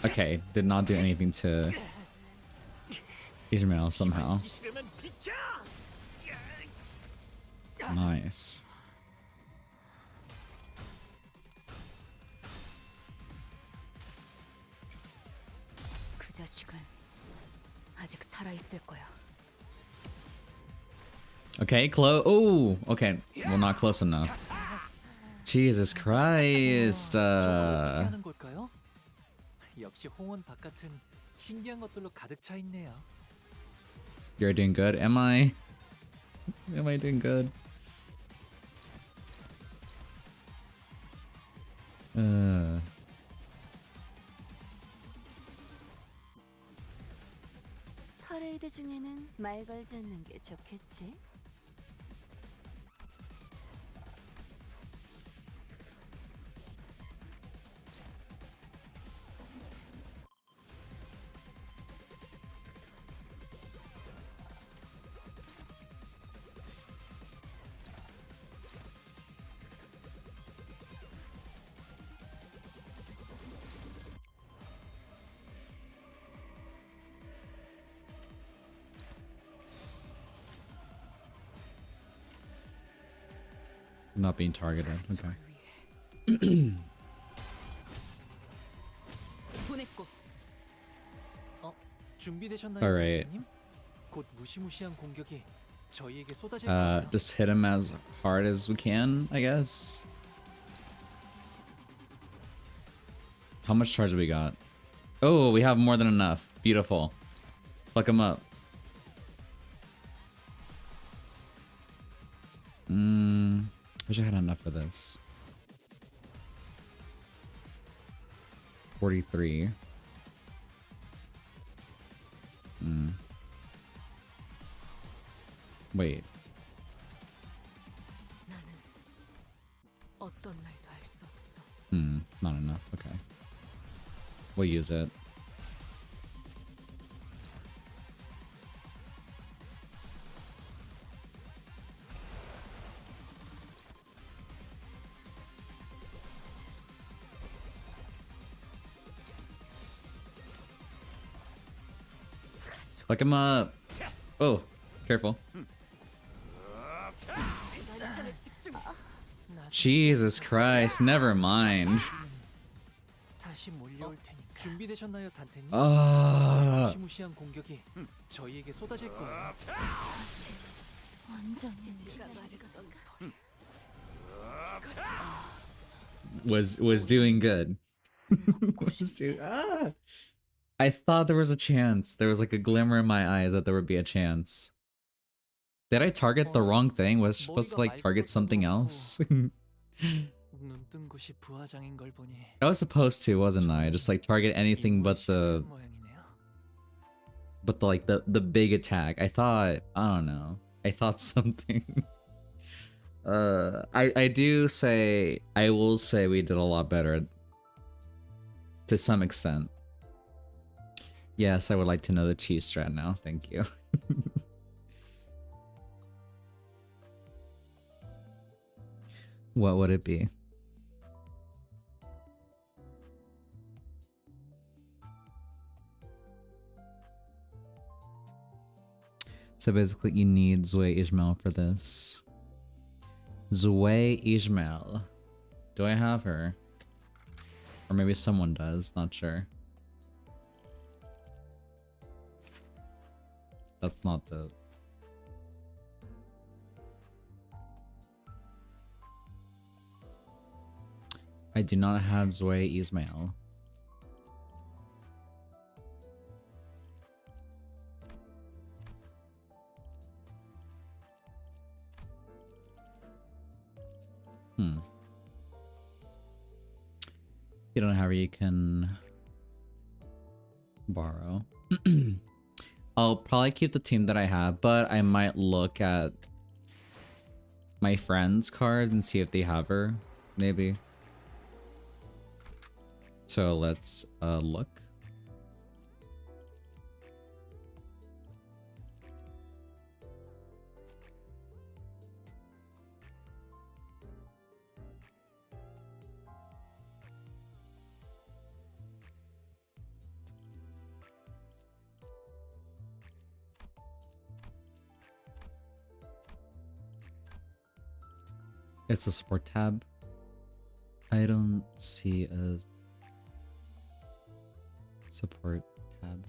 A: Okay, did not do anything to Ishmael somehow.
E: 있으면 비켜.
A: Nice.
C: 그 자식은 아직 살아 있을 거야.
A: Okay, close. Oh, okay. Well, not close enough. Jesus Christ.
B: 어떻게 하는 걸까요? 역시 홍원 바깥은 신기한 것들로 가득 차 있네요.
A: You're doing good. Am I? Am I doing good?
C: 퍼레이드 중에는 말 걸지 않는 게 좋겠지?
A: Not being targeted. Okay.
C: 보냈고.
B: 준비되셨나요,
A: Alright.
B: 단테님? 곧 무시무시한 공격이 저희에게 쏟아질 거예요.
A: Just hit him as hard as we can, I guess. How much charge we got? Oh, we have more than enough. Beautiful. Fuck him up. Wish I had enough for this. 43. Wait.
C: 나는 어떤 말도 할 수 없어.
A: Not enough. Okay. We'll use it. Look him up. Oh, careful. Jesus Christ, never mind.
B: 다시 몰려올 테니까. 준비되셨나요, 단테님? 무시무시한 공격이 저희에게 쏟아질 거예요.
C: 완전 네가 말했던
A: Was doing good. I thought there was a chance. There was like a glimmer in my eyes that there would be a chance. Did I target the wrong thing? Was I supposed to like target something else?
B: 눈뜬 곳이 부하장인 걸 보니.
A: I was supposed to, wasn't I? Just like target anything but the like the big attack. I thought, I don't know. I thought something. I do say, I will say we did a lot better to some extent. Yes, I would like to know the cheese strat now. Thank you. What would it be? So basically you need Zue Ishmael for this. Zue Ishmael. Do I have her? Or maybe someone does, not sure. That's not the... I do not have Zoe Ismail. You don't have, you can borrow. I'll probably keep the team that I have, but I might look at my friend's cards and see if they have her, maybe. So let's look. It's a support tab. I don't see a support tab.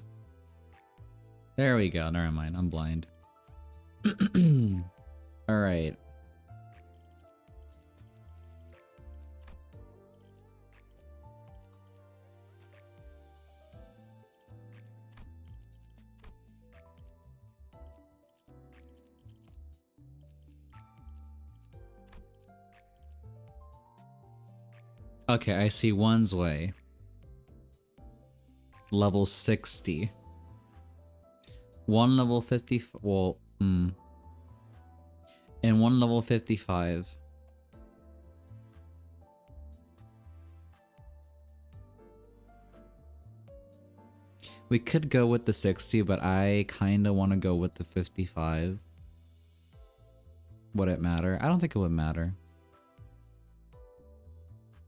A: There we go. Never mind. I'm blind. All right. Okay, I see one's way. Level 60. One level 50. Well, and one level 55. We could go with the 60, but I kind of want to go with the 55. Would it matter? I don't think it would matter.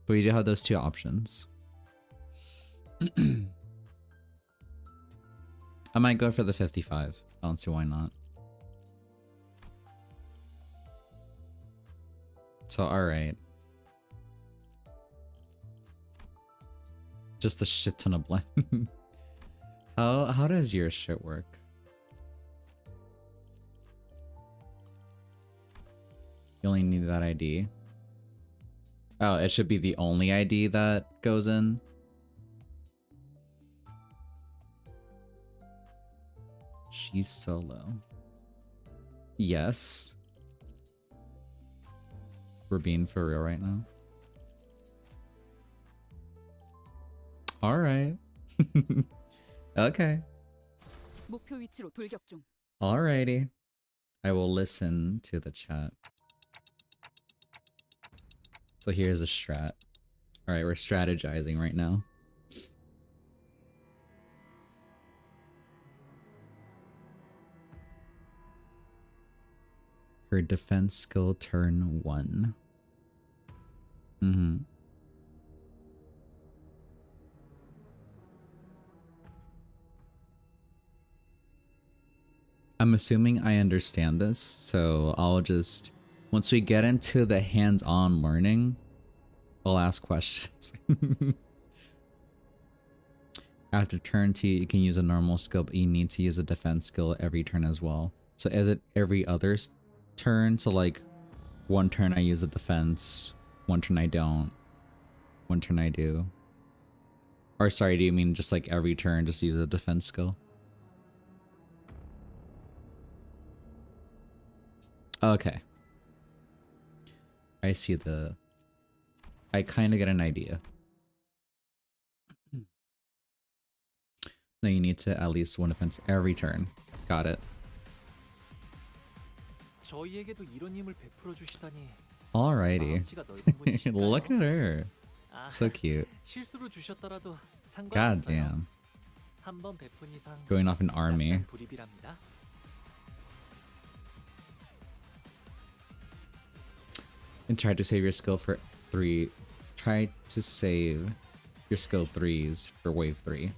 A: But we do have those two options. I might go for the 55. I don't see why not. So, alright. Just a shit ton of blend. How does your shit work? You only need that ID. Oh, it should be the only ID that goes in. She's solo. Yes. We're being for real right now. All right. Okay.
C: 목표 위치로 돌격 중.
A: Alrighty. I will listen to the chat. So here's the strat. Alright, we're strategizing right now. Her defense skill turn 1. I'm assuming I understand this, so I'll just... Once we get into the hands-on learning, I'll ask questions. After turn 2, you can use a normal skill, but you need to use a defense skill every turn as well. So is it every other turn? So like, one turn I use a defense, one turn I don't, one turn I do. Or sorry, do you mean just like every turn just use a defense skill? Okay. I see the... I kind of get an idea. No, you need to at least one defense every turn. Got it.
B: 저희에게도 이런 힘을 베풀어 주시다니.
A: Alrighty.
B: 마음씨가 넓은 분이실까요?
A: Look at her.
B: 아,
A: So cute.
B: 실수로 주셨더라도
A: God
B: 상관없어요.
A: damn.
B: 한번 베푼 이상
A: Going off an army.
B: 약간 불입이랍니다.
A: And try to save your skill for 3. Try to save your skill 3s for wave 3.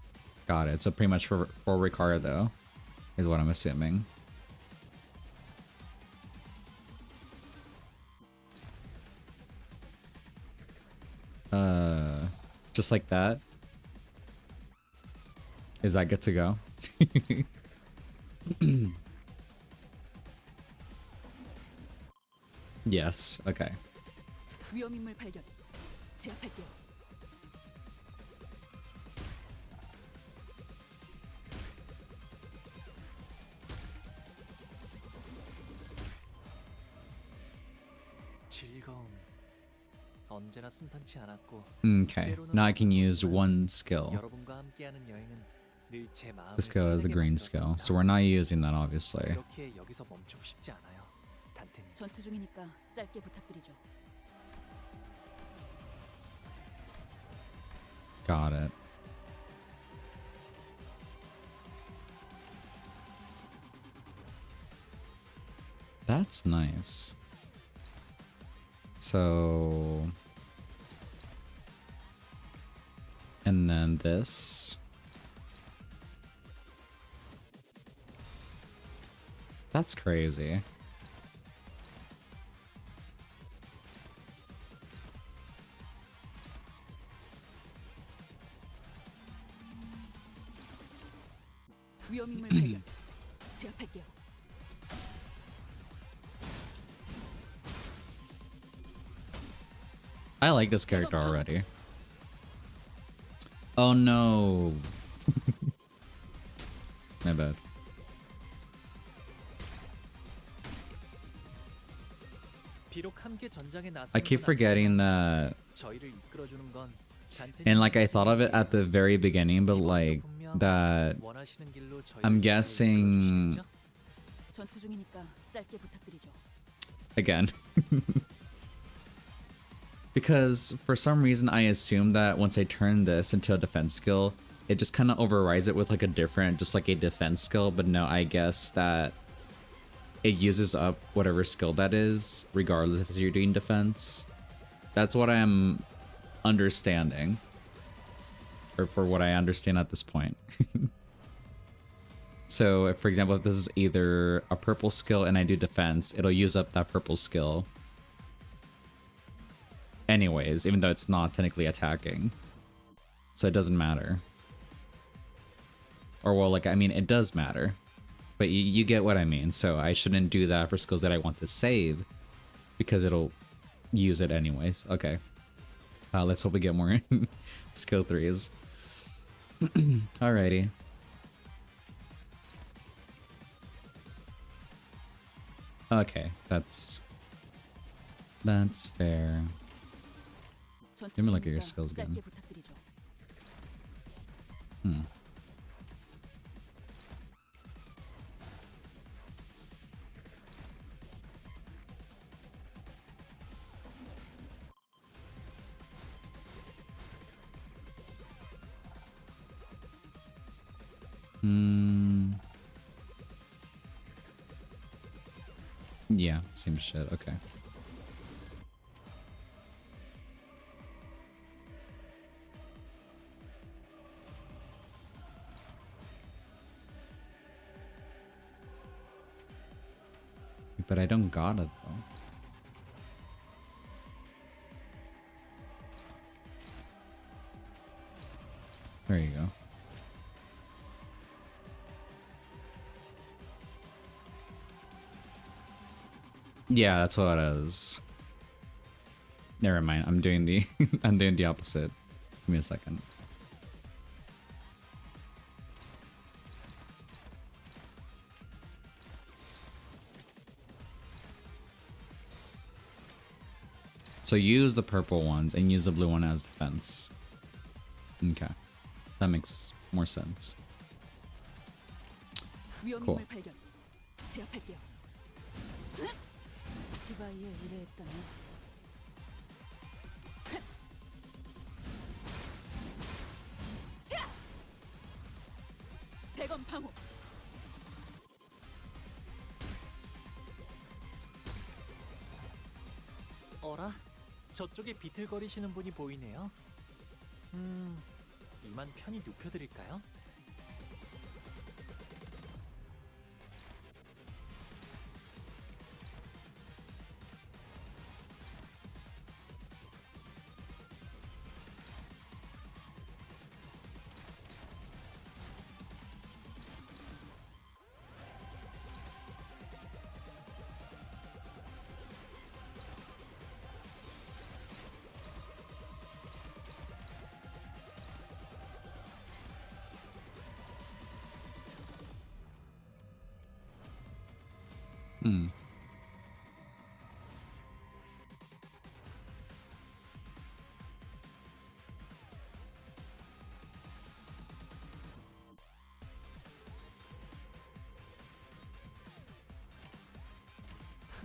A: Got it. So pretty much for Ricardo is what I'm assuming. Just like that. Is that good to go? Yes. Okay.
C: 위험인물 발견. 제압할게요.
B: 즐거움. 언제나 순탄치 않았고
A: Okay, now I can use one skill.
B: 여러분과 함께하는 여행은 늘 제 마음을
A: The skill is the
B: 설레게
A: green skill,
B: 만들었답니다.
A: so we're not using that obviously.
B: 그렇게 여기서 멈추고 싶지 않아요, 단테님.
C: 전투 중이니까 짧게 부탁드리죠.
A: Got it. That's nice. So, and then this. That's crazy.
C: 위험인물 발견. 제압할게요.
A: I like this character already. Oh no. My bad.
B: 비록 함께 전장에 나서는
A: I keep
B: 건
A: forgetting
B: 아니지만
A: that.
B: 저희를 이끌어주는 건
A: And like I thought of it at the very beginning, but like that
B: 원하시는 길로 저희를
A: I'm
B: 잘
A: guessing
B: 이끌어주시겠죠?
C: 전투 중이니까 짧게 부탁드리죠.
A: again. Because for some reason I assumed that once I turn this into a defense skill, it just kind of overrides it with like a different, just like a defense skill. But no, I guess that it uses up whatever skill that is, regardless if you're doing defense. That's what I'm understanding. Or for what I understand at this point. So, for example, if this is either a purple skill and I do defense, it'll use up that purple skill. Anyways, even though it's not technically attacking. So it doesn't matter. Or well, like, I mean, it does matter. But you get what I mean. So I shouldn't do that for skills that I want to save. Because it'll use it anyways. Okay. Let's hope we get more skill 3s. Alrighty. Okay, that's fair.
C: 전투
A: Let me look at your
C: 중이니까
A: skills again.
C: 짧게 부탁드리죠.
A: Yeah, same shit. Okay. But I don't got it though. There you go. Yeah, that's what it is. Never mind. I'm doing the I'm doing the opposite. Give me a second. So use the purple ones and use the blue one as defense. Okay. That makes more sense.
C: 위험인물 발견. 제압할게요. 지바이에 의뢰했다면 자! 대검 방어.
B: 어라? 저쪽에 비틀거리시는 분이 보이네요. 이만 편히 눕혀드릴까요?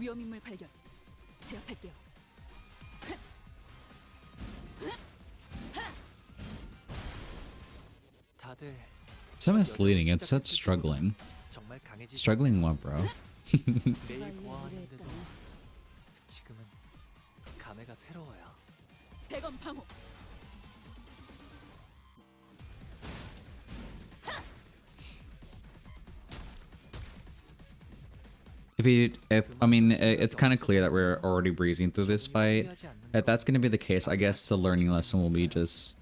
C: 위험인물 발견. 제압할게요.
B: 다들
A: So misleading. It said struggling.
B: 정말 강해지지.
A: Struggling what, bro?
B: 매일 보아하는데도 지금은 감회가 새로워요.
C: 대검 방호.
A: If I mean, it's kind of clear that we're already breezing through this fight. If that's going to be the case, I guess the learning lesson will be just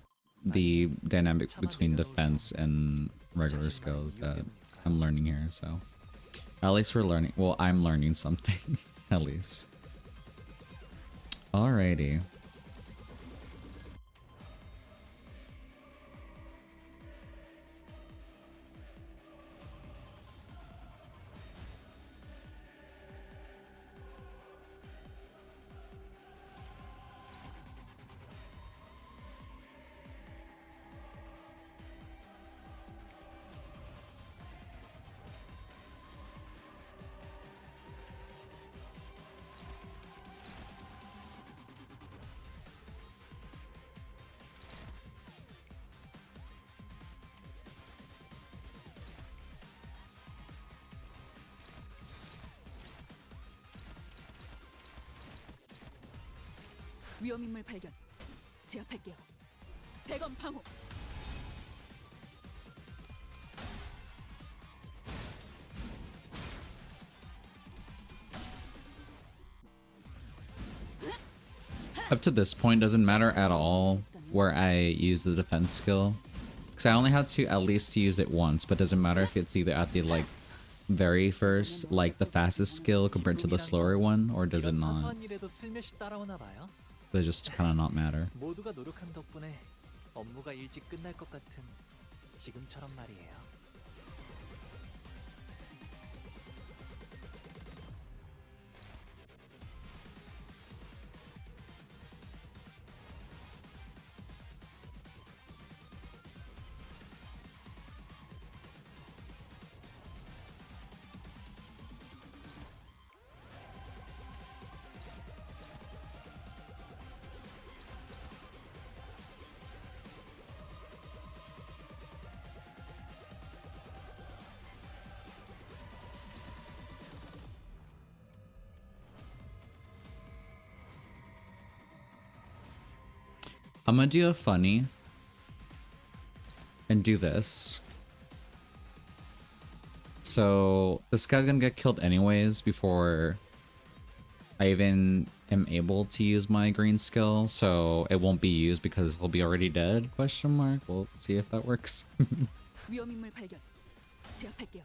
A: the dynamic between defense and regular skills that I'm learning here. So at least we're learning. Well, I'm learning something at least. Alrighty.
C: 위험인물 발견. 제압할게요. 대검 방호.
A: Up to this point, doesn't matter at all where I use the defense skill. Because I only had to at least use it once, but doesn't matter if it's either at the like very first, like the fastest skill compared to the slower one, or does it
B: 이런
A: not?
B: 사소한 일에도 슬며시 따라오나 봐요.
A: They just kind of not matter.
B: 모두가 노력한 덕분에 업무가 일찍 끝날 것 같은 지금처럼 말이에요.
A: I'm gonna do a funny and do this. So this guy's gonna get killed anyways before I even am able to use my green skill, so it won't be used because he'll be already dead, question mark. We'll see if that works.
C: 위험인물 발견. 제압할게요.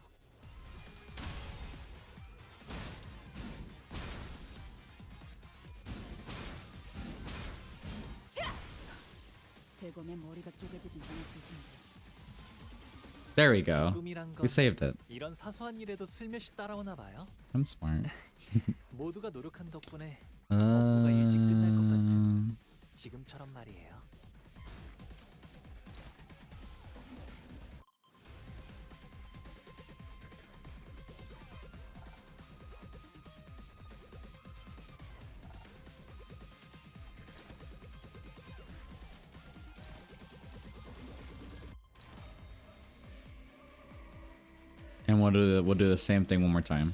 C: 대검의 머리가 쪼개지진 않았을 텐데.
A: There we go.
B: 꿈이란 건
A: We saved it.
B: 이런 사소한 일에도 슬며시 따라오나 봐요.
A: I'm smart.
B: 모두가 노력한 덕분에 업무가 일찍 끝날 것 같은 지금처럼 말이에요.
A: And we'll do the same thing one more time.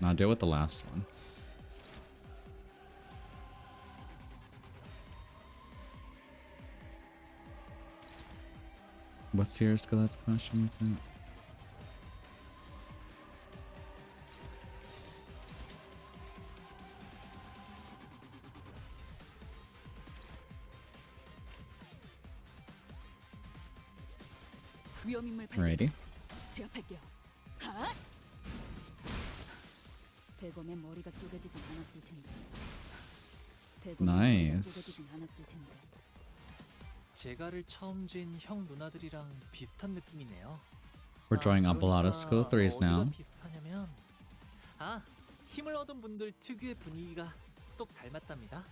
A: I'll do it with the last one. What's your skill that's clashing with it?
C: 위험인물 발견.
A: Alrighty.
C: 제압할게요. 하! 대검의 머리가 쪼개지진 않았을 텐데. 대검의 머리가
A: Nice.
C: 쪼개지진 않았을 텐데.
B: 제가를 처음 쥔 형 누나들이랑 비슷한 느낌이네요.
A: We're drawing up a lot of skill threes now.
B: 어디가 비슷하냐면 힘을 얻은 분들 특유의 분위기가 똑 닮았답니다.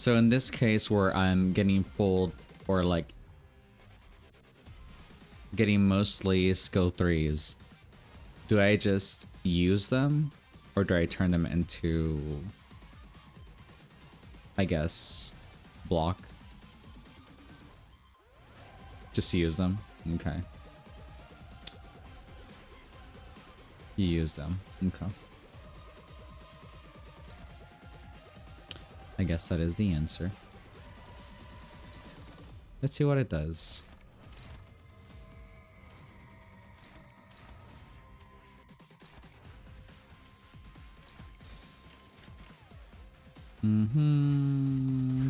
A: So in this case where I'm getting pulled or like getting mostly skill 3s, do I just use them or do I turn them into, I guess, block? Just use them? Okay. You use them. Okay. I guess that is the answer. Let's see what it does.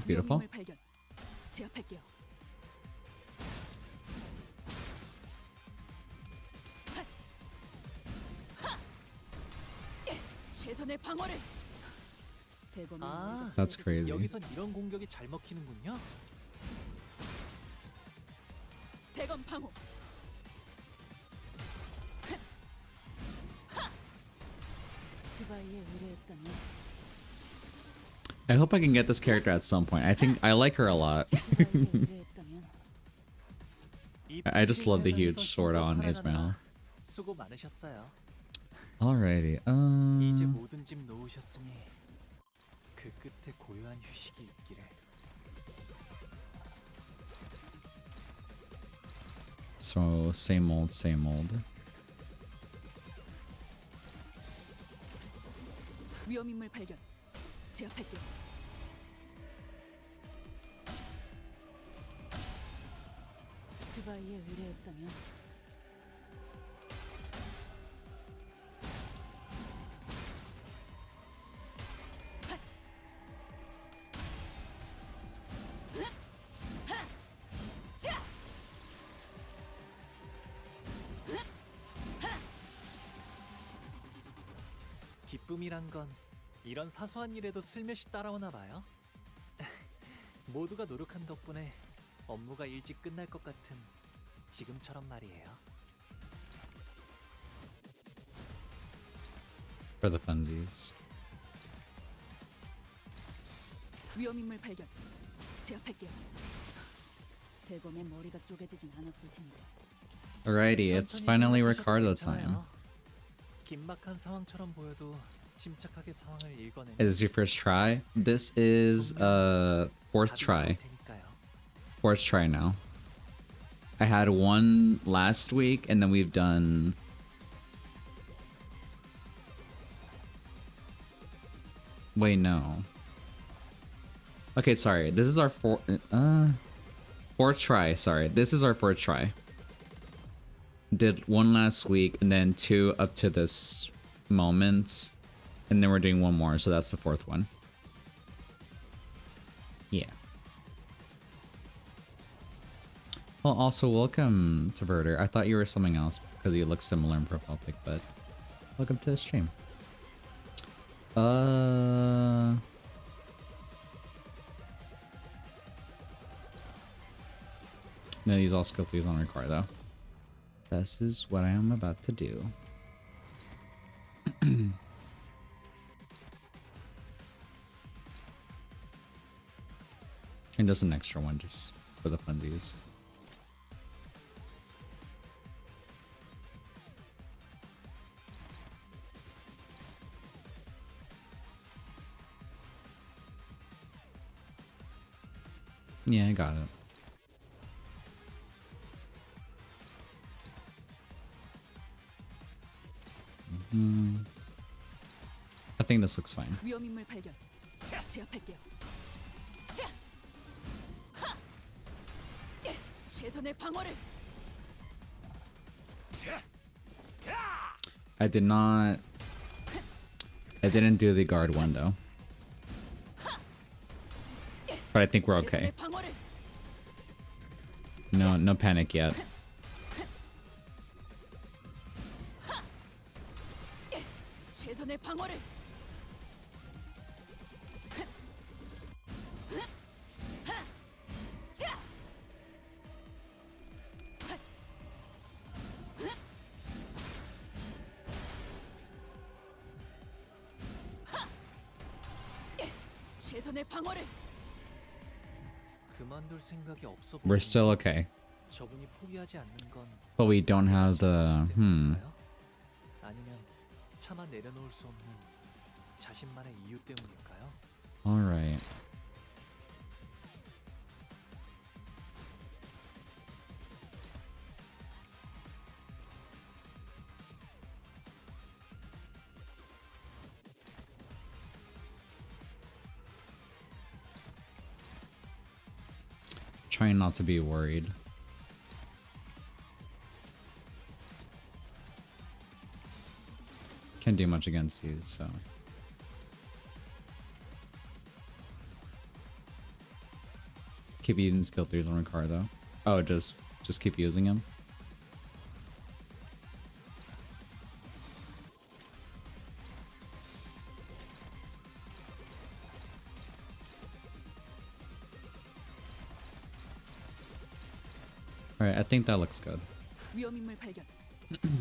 A: Beautiful.
C: 위험을 발견. 제압할게요. 최선의 방어를. 대범한
B: 아,
C: 머리가
A: That's
C: 쪼개지지
A: crazy.
B: 여기선 이런 공격이 잘 먹히는군요.
C: 대검 방어. 치바이에 의뢰했다면
A: I hope I can get this character at some point. I think I like her a lot.
C: 치바이에 의뢰했다면
A: I just love the huge
B: 세상에서
A: sword
B: 힘껏
A: on
B: 살아가느라
A: Ismail.
B: 수고 많으셨어요.
A: Alrighty.
B: 이제 모든 짐 놓으셨으니 그 끝에 고요한 휴식이 있기를.
A: So same old, same old.
C: 위험 인물 발견. 제압할게요. 치바이에 의뢰했다면
B: 기쁨이란 건 이런 사소한 일에도 슬며시 따라오나 봐요. 모두가 노력한 덕분에 업무가 일찍 끝날 것 같은 지금처럼 말이에요.
A: For the funsies.
C: 위험 인물 발견. 제압할게요. 대검의 머리가 쪼개지진 않았을 텐데.
A: Alrighty, it's finally Ricardo time.
B: 긴박한 상황처럼 보여도 침착하게 상황을 읽어내는
A: Is this your first try? This is fourth try. Fourth try now. I had one last week and then we've done wait, no. Okay, sorry. This is our fourth try, sorry. This is our fourth try. Did one last week and then two up to this moment. And then we're doing one more, so that's the fourth one. Yeah. Well, also welcome to Verter. I thought you were something else because you look similar in profile pic, but welcome to the stream. No, these all skill 3s on record though. This is what I am about to do. And just an extra one just for the funsies. Yeah, I got it. I think this looks fine.
C: 위험 인물 발견. 제압할게요. 최선의 방어를.
A: I didn't do the guard one though. But I think we're okay.
C: 최선의 방어를.
A: No panic yet.
C: 최선의 방어를. 최선의 방어를.
B: 그만둘 생각이 없어
A: We're still
B: 보이는데
A: okay.
B: 저분이 포기하지 않는 건
A: But we don't have the
B: 자존심 때문일까요? 아니면 차마 내려놓을 수 없는 자신만의 이유 때문일까요?
A: Alright. Trying not to be worried. Can't do much against these, so. Keep using skill 3s on Ricard though. Oh, just keep using him. Alright, I think that looks good.
C: 위험인물 발견.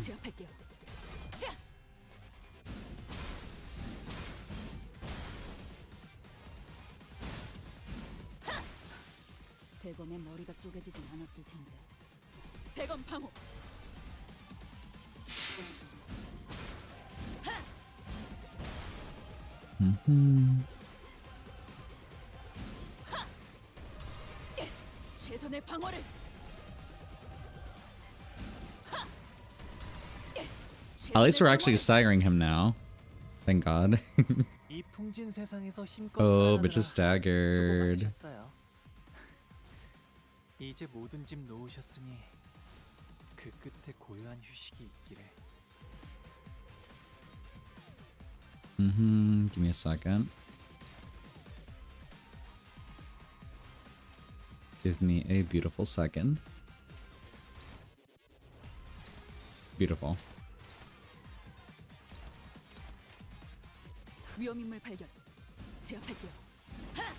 C: 제압할게요. 자! 하! 대검의 머리가 쪼개지진 않았을 텐데. 대검 방어. 최선의 방어를.
A: At least we're actually staggering him now. Thank God.
B: 이 풍진 세상에서 힘껏
A: Oh, but
B: 살아가느라
A: just staggered.
B: 수고 많으셨어요. 이제 모든 짐 놓으셨으니 그 끝에 고요한 휴식이 있기를.
A: Give me a second. Give me a beautiful second. Beautiful.
C: 위험인물 발견. 제압할게요. 하!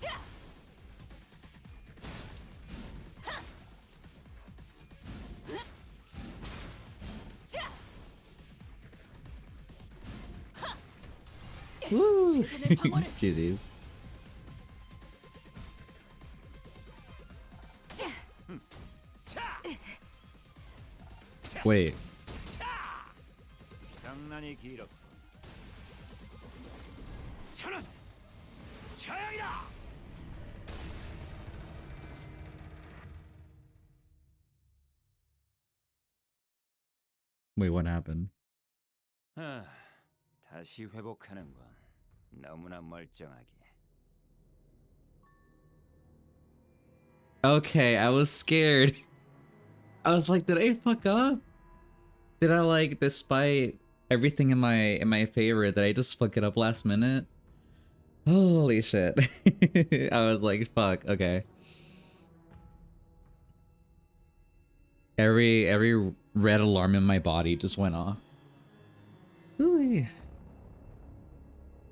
C: 자! 하! 자!
A: Woo!
C: 최선의 방어를.
A: GG's. Wait.
D: 장난이 길었군. 차는 차양이다.
A: Wait, what happened?
D: 다시 회복하는 건 너무나 멀쩡하게.
A: Okay, I was scared. I was like, did I fuck up? Did I like, despite everything in my favor, did I just fuck it up last minute? Holy shit. I was like, fuck, okay. Every red alarm in my body just went off. Ooh.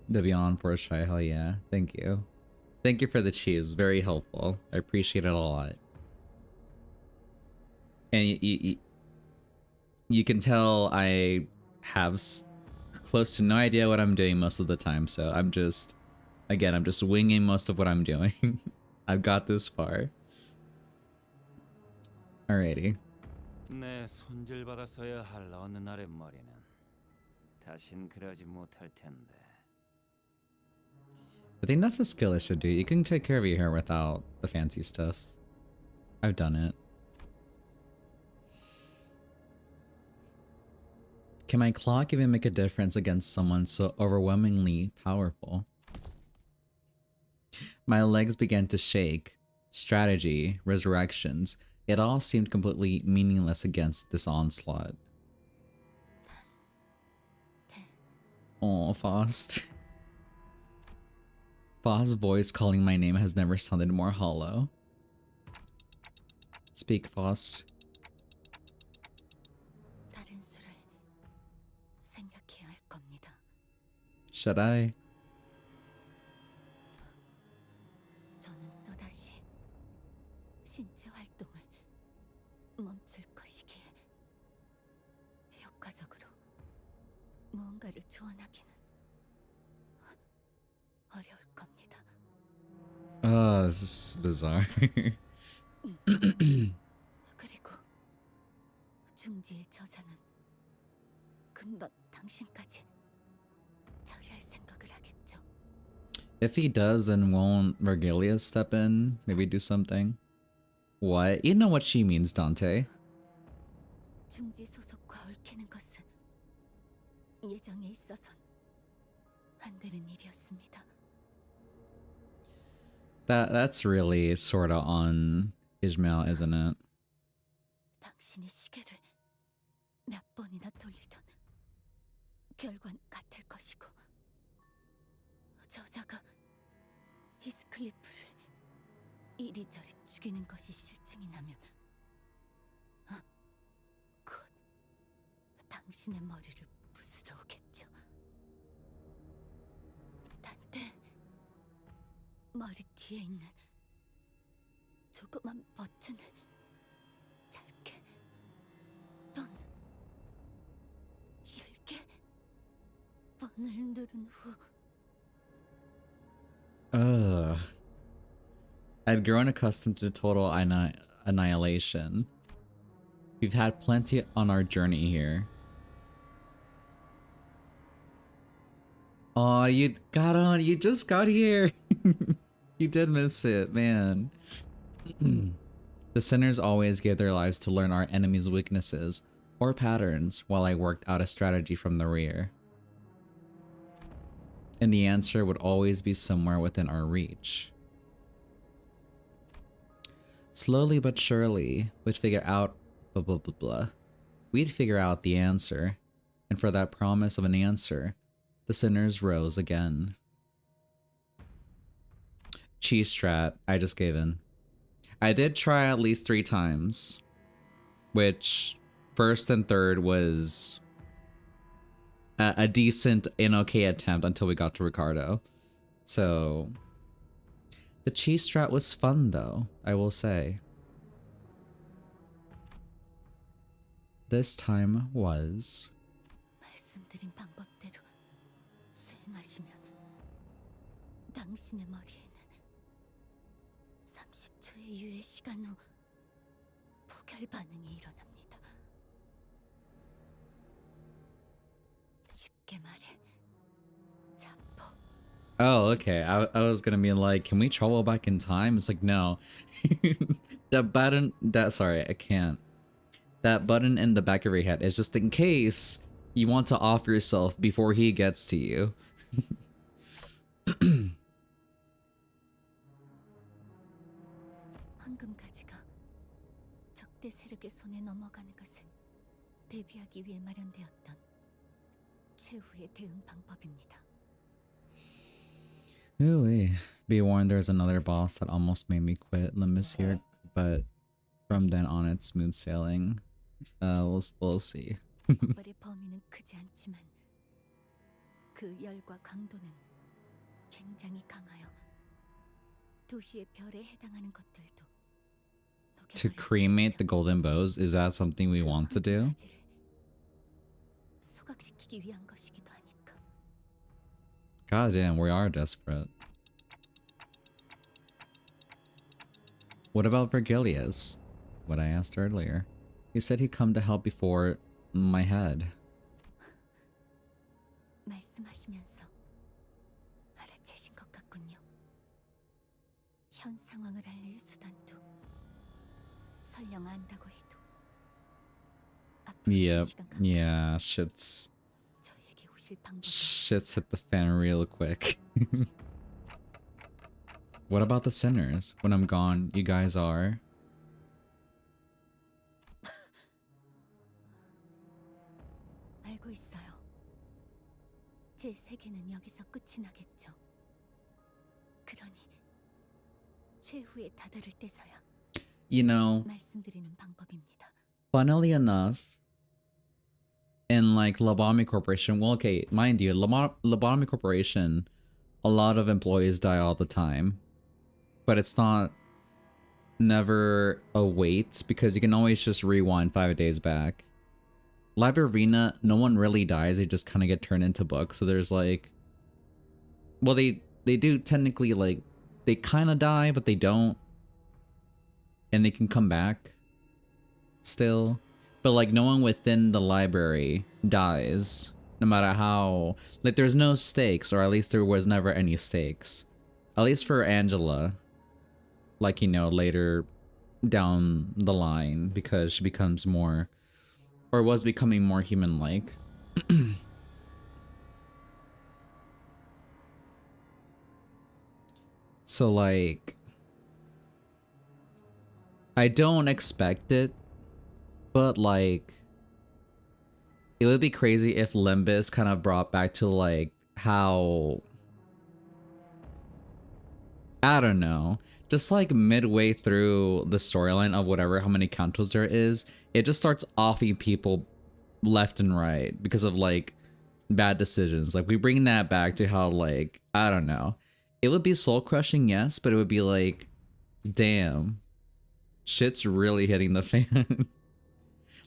A: The Beyond first try, hell yeah. Thank you. Thank you for the cheese, very helpful. I appreciate it a lot. And you can tell I have close to no idea what I'm doing most of the time, so I'm just winging most of what I'm doing. I've got this far. Alrighty.
D: 내 손질받았어야 할 어느 날의 머리는 다신 그러지 못할 텐데.
A: I think that's a skill issue, dude. You can take care of your hair without the fancy stuff. I've done it. Can my clock even make a difference against someone so overwhelmingly powerful? My legs began to shake. Strategy, resurrections, it all seemed completely meaningless against this onslaught. Oh, Faust. Faust's voice calling my name has never sounded more hollow. Speak, Faust.
C: 다른 수를 생각해야 할 겁니다.
A: Should I?
C: 저는 또다시 신체 활동을 멈출 것이기에 효과적으로 무언가를 조언하기는
A: Oh, this is bizarre.
C: 그리고 중지의 저자는 금방 당신까지 처리할 생각을 하겠죠.
A: If he does, then won't Vergilius step in? Maybe do something? What? You know what she means, Dante.
C: 중지 소속과 얽히는 것은 예정에 있어선 안 되는 일이었습니다.
A: That's really sorta on Ishmael, isn't it?
C: 당신이 시계를 몇 번이나 돌리던 결과는 같을 것이고 저자가 히스클리프를 이리저리 죽이는 것이 실증이 나면 곧 당신의 머리를 부수러 오겠죠. 단테 머리 뒤에 있는 조그만 버튼을 짧게 떤 길게 번을 누른 후
A: Ugh. I'd grown accustomed to total annihilation. We've had plenty on our journey here. Oh, you got on. You just got here. You did miss it, man. The sinners always gave their lives to learn our enemy's weaknesses or patterns while I worked out a strategy from the rear. And the answer would always be somewhere within our reach. Slowly but surely, we'd figure out blah blah blah blah. We'd figure out the answer, and for that promise of an answer, the sinners rose again. Cheese strat, I just gave in. I did try at least 3 times, which first and third was a decent and okay attempt until we got to Ricardo. So the cheese strat was fun though, I will say. This time was
C: 말씀드린 방법대로 수행하시면 당신의 머리에는 30초의 유예 시간 후 포결 반응이 일어납니다. 쉽게 말해 자포.
A: Oh, okay. I was gonna be like, can we travel back in time? It's like, no. Sorry, I can't. That button in the back of your head is just in case you want to off yourself before he gets to you.
C: 황금가지가 적대 세력의 손에 넘어가는 것을 대비하기 위해 마련되었던 최후의 대응 방법입니다.
A: Ooh, be warned, there's another boss that almost made me quit Limbus here, but from then on it's smooth sailing. We'll see.
C: 폭발의 범위는 크지 않지만 그 열과 강도는 굉장히 강하여 도시의 별에 해당하는 것들도
A: To cremate the golden bows, is that something we want to do?
C: 소각시키기 위한 것이기도 하니까.
A: God damn, we are desperate. What about Vergilius? What I asked earlier. He said he'd come to help before my head.
C: 말씀하시면서 알아채신 것 같군요. 현 상황을 알릴 수단도 설령 안다고 해도 앞으로
A: Yep.
C: 시간 가까이
A: Yeah, shit's
C: 저희에게 오실 방법이
A: shit's hit the fan real quick. What about the sinners? When I'm gone, you guys are?
C: 알고 있어요. 제 세계는 여기서 끝이 나겠죠. 그러니 최후에 다다를 때서야
A: You know,
C: 말씀드리는 방법입니다.
A: funnily enough, in like Lobotomy Corporation, well, okay, mind you, Lobotomy Corporation, a lot of employees die all the time, but it's not never a wait because you can always just rewind 5 days back. Lab Arena, no one really dies, they just kind of get turned into books. So there's like, well, they do technically like they kind of die, but they don't. And they can come back still. But like no one within the library dies. No matter how, like there's no stakes, or at least there was never any stakes. At least for Angela. Like, you know, later down the line, because she becomes more, or was becoming more human-like. So like, I don't expect it, but like, it would be crazy if Limbus kind of brought back to like how, I don't know, just like midway through the storyline of whatever, how many Cantos there is, it just starts offing people left and right because of like bad decisions. Like we bring that back to how like, I don't know, it would be soul crushing, yes, but it would be like, damn, shit's really hitting the fan.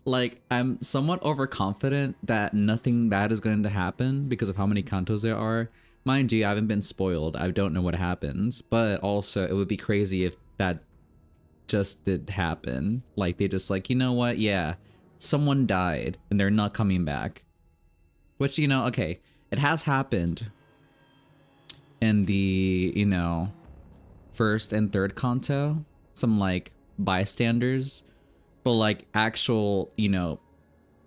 A: Like I'm somewhat overconfident that nothing bad is going to happen because of how many Cantos there are. Mind you, I haven't been spoiled. I don't know what happens, but also it would be crazy if that just did happen. Like they just like, you know what? Yeah, someone died and they're not coming back. Which, you know, okay, it has happened in the, you know, first and third Kanto. Some like bystanders, but like actual, you know,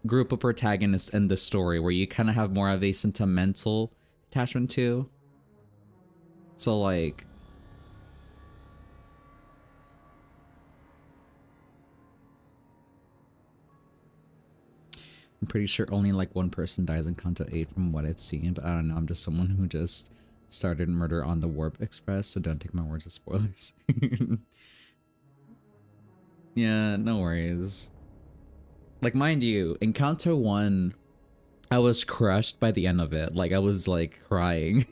A: group of protagonists in the story where you kind of have more of a sentimental attachment to. So like, I'm pretty sure only like one person dies in Kanto 8 from what I've seen, but I don't know, I'm just someone who just started Murder on the Warp Express, so don't take my words as spoilers. Yeah, no worries. Like, mind you, in Kanto 1, I was crushed by the end of it. Like, I was like crying.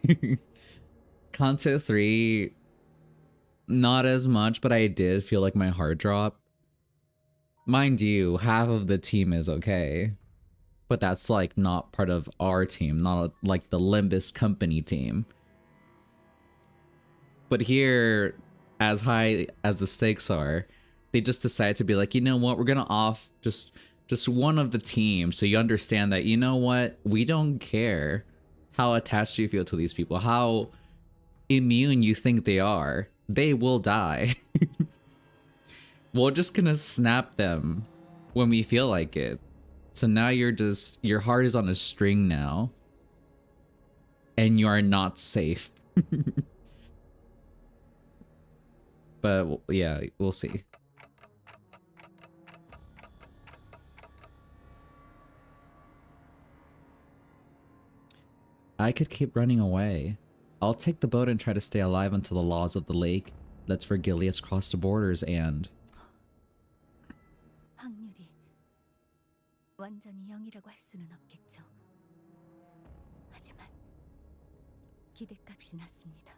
A: Kanto 3, not as much, but I did feel like my heart drop. Mind you, half of the team is okay. But that's like not part of our team, not like the Limbus Company team. But here, as high as the stakes are, they just decide to be like, you know what, we're gonna off just one of the team, so you understand that, you know what, we don't care how attached you feel to these people, how immune you think they are, they will die. We're just gonna snap them when we feel like it. So now you're just, your heart is on a string now, and you are not safe. But yeah, we'll see. I could keep running away. I'll take the boat and try to stay alive until the laws of the lake lets Vergilius cross the borders and...
C: 확률이 완전히 0이라고 할 수는 없겠죠. 하지만 기대값이 낮습니다.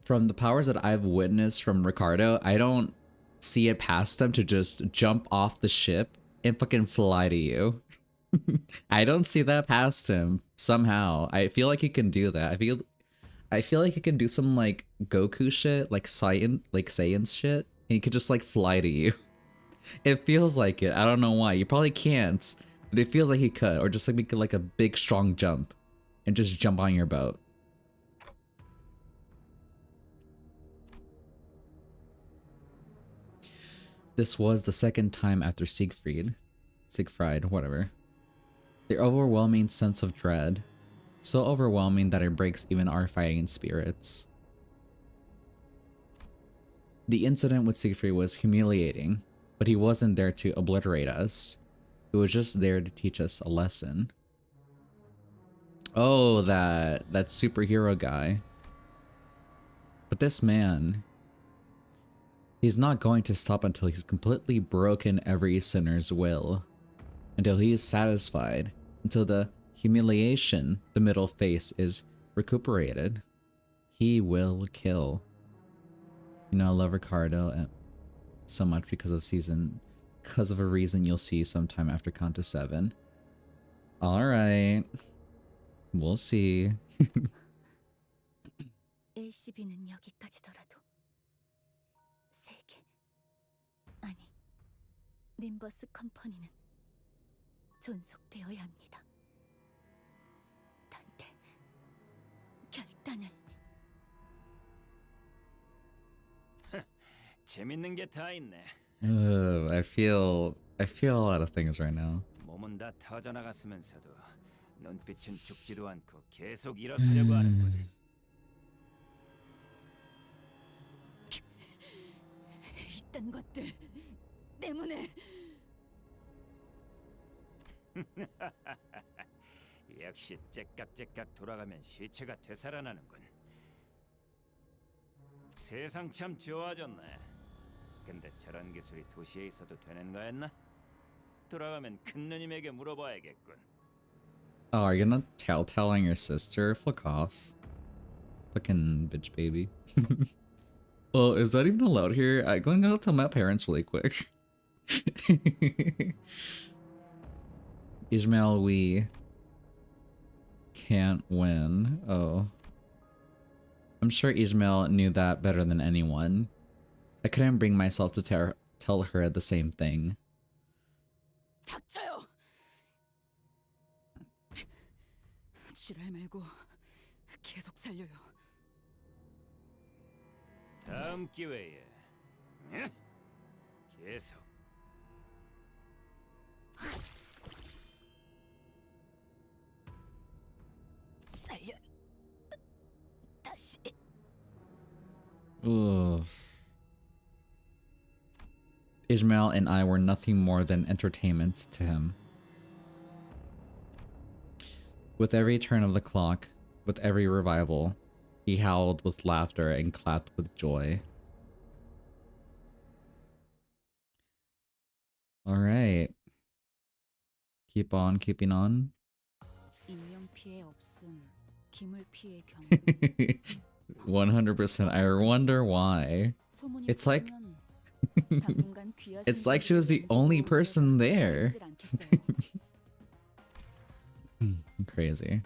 A: From the powers that I've witnessed from Ricardo, I don't see it past them to just jump off the ship and fucking fly to you. I don't see that past him somehow. I feel like he can do that. I feel like he can do some like Goku shit, like Saiyan shit, and he could just like fly to you. It feels like it. I don't know why. You probably can't, but it feels like he could, or just like make like a big strong jump and just jump on your boat. This was the second time after Siegfried, whatever. The overwhelming sense of dread. So overwhelming that it breaks even our fighting spirits. The incident with Siegfried was humiliating, but he wasn't there to obliterate us. He was just there to teach us a lesson. Oh, that superhero guy. But this man, he's not going to stop until he's completely broken every sinner's will. Until he is satisfied. Until the humiliation, the middle face, is recuperated. He will kill. You know, I love Ricardo so much because of a reason you'll see sometime after Canto 7. Alright. We'll see.
C: LCB는 여기까지더라도 림버스 컴퍼니는 존속되어야 합니다. 단테, 결단을.
D: 재밌는 게 다 있네.
A: I feel a lot of things right now.
D: 몸은 다 터져나갔으면서도 눈빛은 죽지도 않고 계속 일어서려고 하는군.
C: 이딴 것들 때문에.
D: 역시 째깍째깍 돌아가면 시체가 되살아나는군. 세상 참 좋아졌네. 근데 저런 기술이 도시에 있어도 되는 거였나? 돌아가면 큰 누님에게 물어봐야겠군.
A: Oh, are you gonna tell on your sister? Fuck off. Fucking bitch baby. Well, is that even allowed here? I'm gonna tell my parents really quick. Ismail, we can't win. Oh. I'm sure Ismail knew that better than anyone. I couldn't bring myself to tell her the same thing.
C: 닥쳐요. 지랄 말고 계속 살려요.
D: 다음 기회에 계속.
C: 살려. 다시.
A: Ugh. Ismail and I were nothing more than entertainment to him. With every turn of the clock, with every revival, he howled with laughter and clapped with joy. Alright. Keep on keeping on.
C: 인명 피해 없음. 기물 피해 경우.
A: 100%. I wonder why.
C: 소문이
A: It's like
C: 퍼지면 당분간 귀하신
A: it's like she was the
C: 분들이
A: only
C: 언제고
A: person there.
C: 꺼내질 않겠어요.
A: Crazy.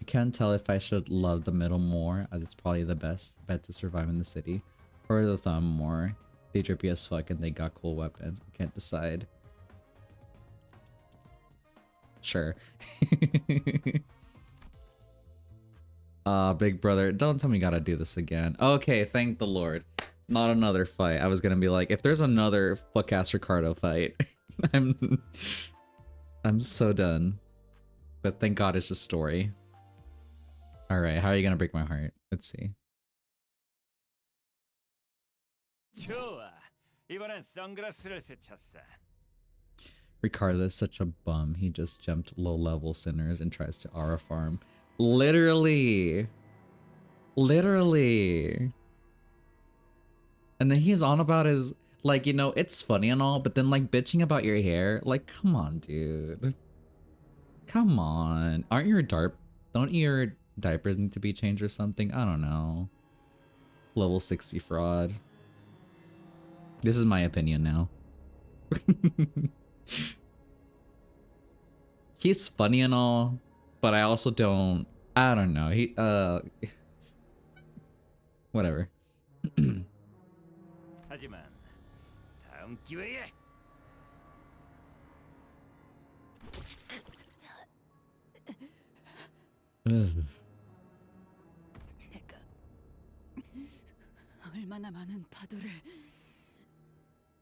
A: I can't tell if I should love the middle more, as it's probably the best bet to survive in the city, or the thumb more. They drippy as fuck and they got cool weapons. I can't decide. Sure. Big brother, don't tell me gotta do this again. Okay, thank the Lord. Not another fight. I was gonna be like, if there's another fuck-ass Ricardo fight, I'm so done. But thank God it's just story. Alright, how are you gonna break my heart? Let's see.
D: 좋아. 이번엔 선글라스를 스쳤어.
A: Ricardo is such a bum. He just jumped low-level sinners and tries to aura farm. Literally. Literally. And then he's on about his, like, you know, it's funny and all, but then, like, bitching about your hair. Like, come on, dude. Come on. Don't your diapers need to be changed or something? I don't know. Level 60 fraud. This is my opinion now. He's funny and all, but I also don't. I don't know. Whatever.
D: 하지만 다음 기회에
A: Ugh.
C: 내가 얼마나 많은 파도를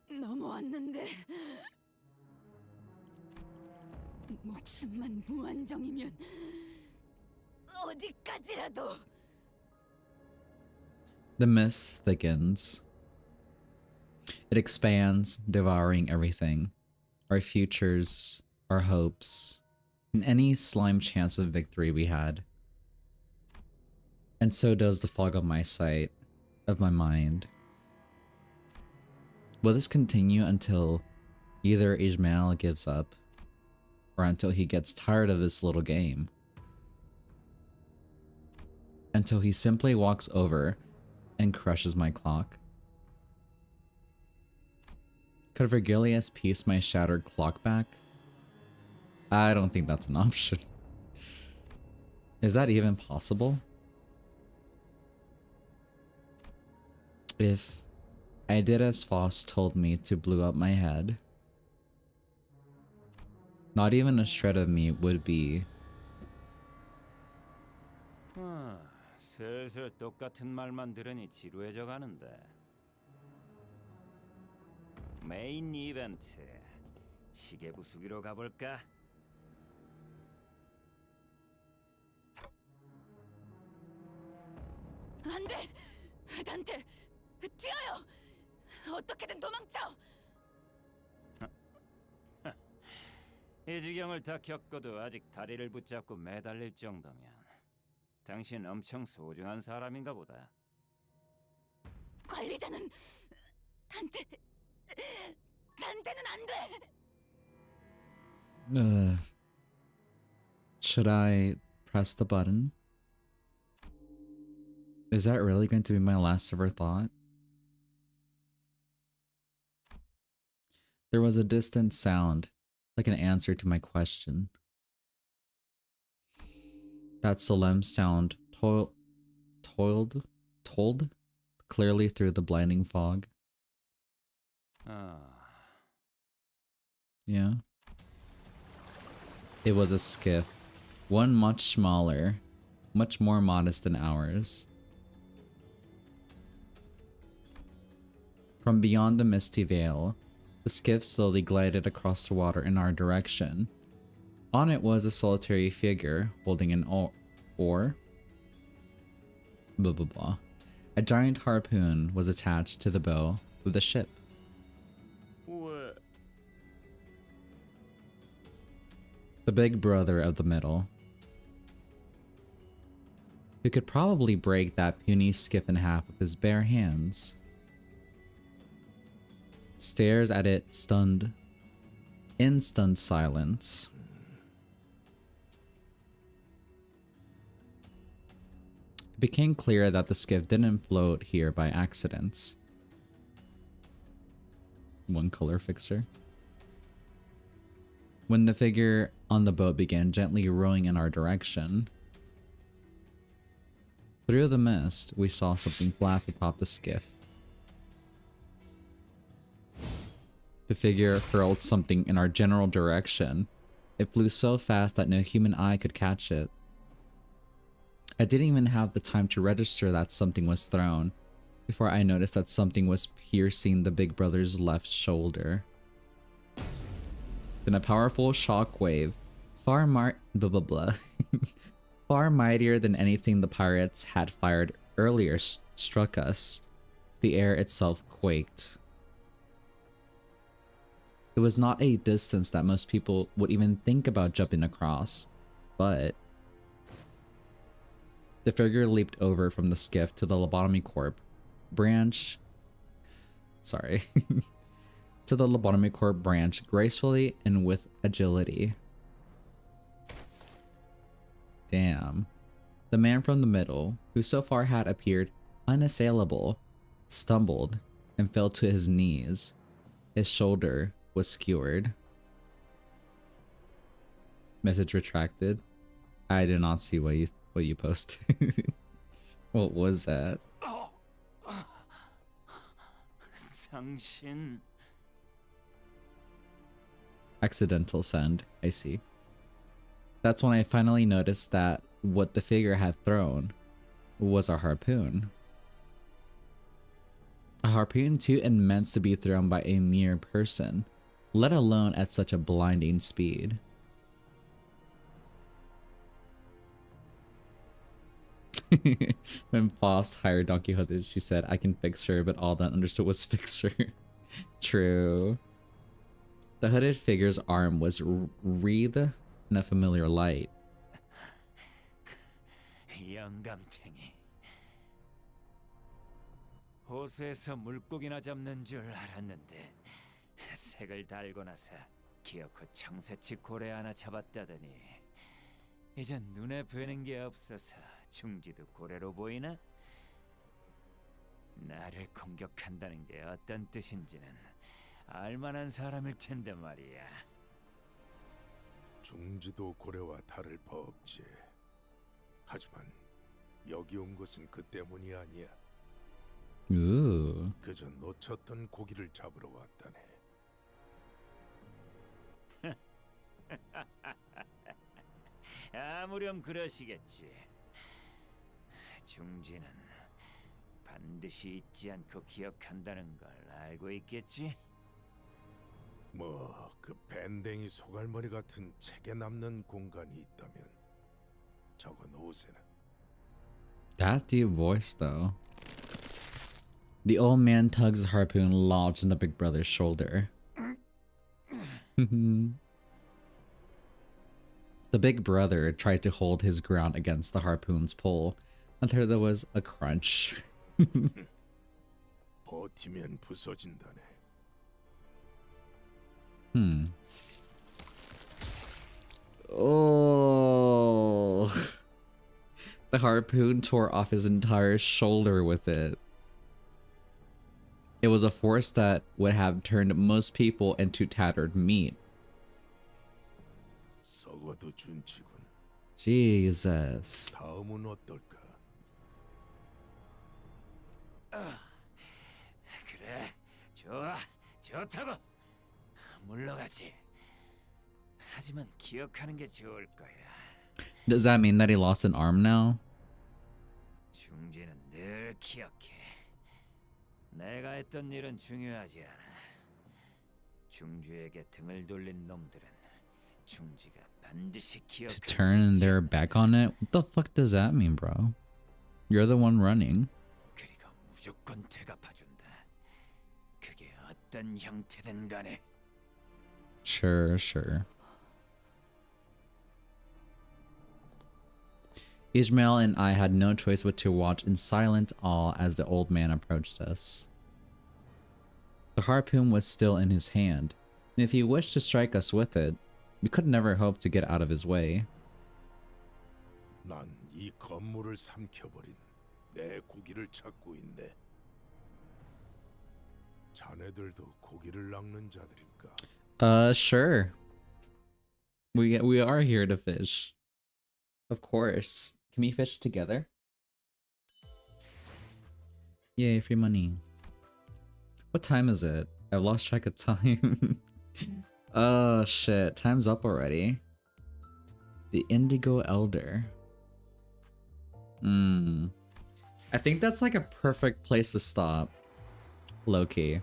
C: 넘어왔는데 목숨만 무한정이면 어디까지라도.
A: The mist thickens. It expands, devouring everything. Our futures, our hopes, and any slime chance of victory we had. And so does the fog of my sight, of my mind. Will this continue until either Ismail gives up, or until he gets tired of this little game? Until he simply walks over and crushes my clock? Could Virgilius piece my shattered clock back? I don't think that's an option. Is that even possible? If I did as Foss told me to blew up my head. Not even a shred of me would be.
D: 슬슬 똑같은 말만 들으니 지루해져 가는데. 메인 이벤트. 시계 부수기로 가볼까?
C: 안 돼! 단테! 뛰어요! 어떻게든 도망쳐!
D: 이 지경을 다 겪어도 아직 다리를 붙잡고 매달릴 정도면 당신 엄청 소중한 사람인가 보다.
C: 관리자는 단테는 안 돼!
A: Should I press the button? Is that really going to be my last ever thought? There was a distant sound, like an answer to my question. That solemn sound told clearly through the blinding fog. Yeah. It was a skiff, one much smaller, much more modest than ours. From beyond the misty veil, the skiff slowly glided across the water in our direction. On it was a solitary figure holding an oar. Blah blah blah. A giant harpoon was attached to the bow of the ship.
D: What?
A: The big brother of the middle, who could probably break that puny skiff in half with his bare hands, stares at it in stunned silence. It became clear that the skiff didn't float here by accident. One color fixer. When the figure on the boat began gently rowing in our direction, through the mist, we saw something flash atop the skiff. The figure hurled something in our general direction. It flew so fast that no human eye could catch it. I didn't even have the time to register that something was thrown before I noticed that something was piercing the big brother's left shoulder. Then a powerful shockwave, far mightier than anything the pirates had fired earlier, struck us. The air itself quaked. It was not a distance that most people would even think about jumping across, but the figure leaped over from the skiff to the lobotomy corp branch. Sorry. To the lobotomy corp branch gracefully and with agility. Damn. The man from the middle, who so far had appeared unassailable, stumbled and fell to his knees. His shoulder was skewered. Message retracted. I did not see what you posted. What was that?
D: 당신.
A: Accidental send. I see. That's when I finally noticed that what the figure had thrown was a harpoon. A harpoon too immense to be thrown by a mere person, let alone at such a blinding speed. When Foss hired Don Quixote, she said, "I can fix her," but all that understood was fix her. True. The hooded figure's arm was wreathed in a familiar light.
D: 영감탱이. 호수에서 물고기나 잡는 줄 알았는데 색을 달고 나서 기어코 청새치 고래 하나 잡았다더니 이젠 눈에 뵈는 게 없어서 중지도 고래로 보이나? 나를 공격한다는 게 어떤 뜻인지는 알만한 사람일 텐데 말이야.
F: 중지도 고래와 다를 바 없지. 하지만 여기 온 것은 그 때문이 아니야.
A: Ooh.
F: 그저 놓쳤던 고기를 잡으러 왔다네.
D: 아무렴 그러시겠지. 중지는 반드시 잊지 않고 기억한다는 걸 알고 있겠지?
F: 뭐 그 밴댕이 소갈머리 같은 책에 남는 공간이 있다면 적어 놓으세나.
A: That deep voice, though. The old man tugs the harpoon lodged in the big brother's shoulder. The big brother tried to hold his ground against the harpoon's pull until there was a crunch.
F: 버티면 부서진다네.
A: Oh. The harpoon tore off his entire shoulder with it. It was a force that would have turned most people into tattered meat.
F: 썩어도 준치군.
A: Jesus.
F: 다음은 어떨까?
D: 그래, 좋아, 좋다고. 물러가지. 하지만 기억하는 게 좋을 거야.
A: Does that mean that he lost an arm now?
D: 중지는 늘 기억해. 내가 했던 일은 중요하지 않아. 중지에게 등을 돌린 놈들은 중지가 반드시
A: To
D: 기억할
A: turn
D: 거겠지.
A: their back on it? What the fuck does that mean, bro? You're the one running.
D: 그리고 무조건 되갚아준다. 그게 어떤 형태든 간에.
A: Sure, sure. Ishmael and I had no choice but to watch in silent awe as the old man approached us. The harpoon was still in his hand, and if he wished to strike us with it, we could never hope to get out of his way.
F: 난 이 건물을 삼켜버린 내 고기를 찾고 있네. 자네들도 고기를 낚는 자들인가?
A: Sure. We are here to fish. Of course. Can we fish together? Yay, free money. What time is it? I've lost track of time. Oh shit, time's up already. The Indigo Elder. I think that's like a perfect place to stop. Low-key.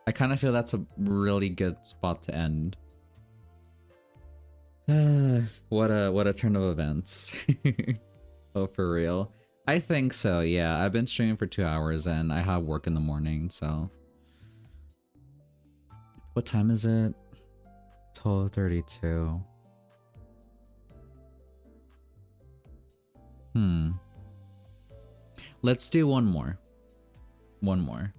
A: I kind of feel that's a really good spot to end. What a turn of events. Oh, for real? I think so, yeah. I've been streaming for 2 hours and I have work in the morning, so... What time is it? 12:32. Let's do one more. One more.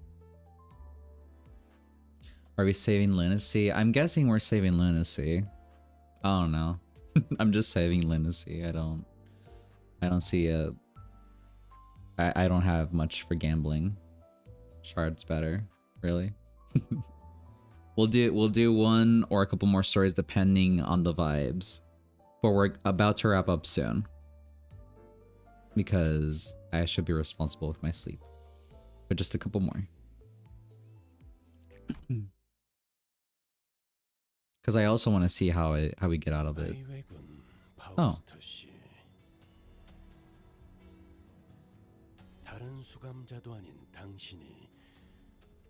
A: Are we saving Lunacy? I'm guessing we're saving Lunacy. I don't know. I'm just saving Lunacy. I don't see a... I don't have much for gambling. Shard's better. Really? We'll do one or a couple more stories depending on the vibes. But we're about to wrap up soon. Because I should be responsible with my sleep. But just a couple more. Because I also want to see how we get out of it. Oh.
G: 다른 수감자도 아닌 당신이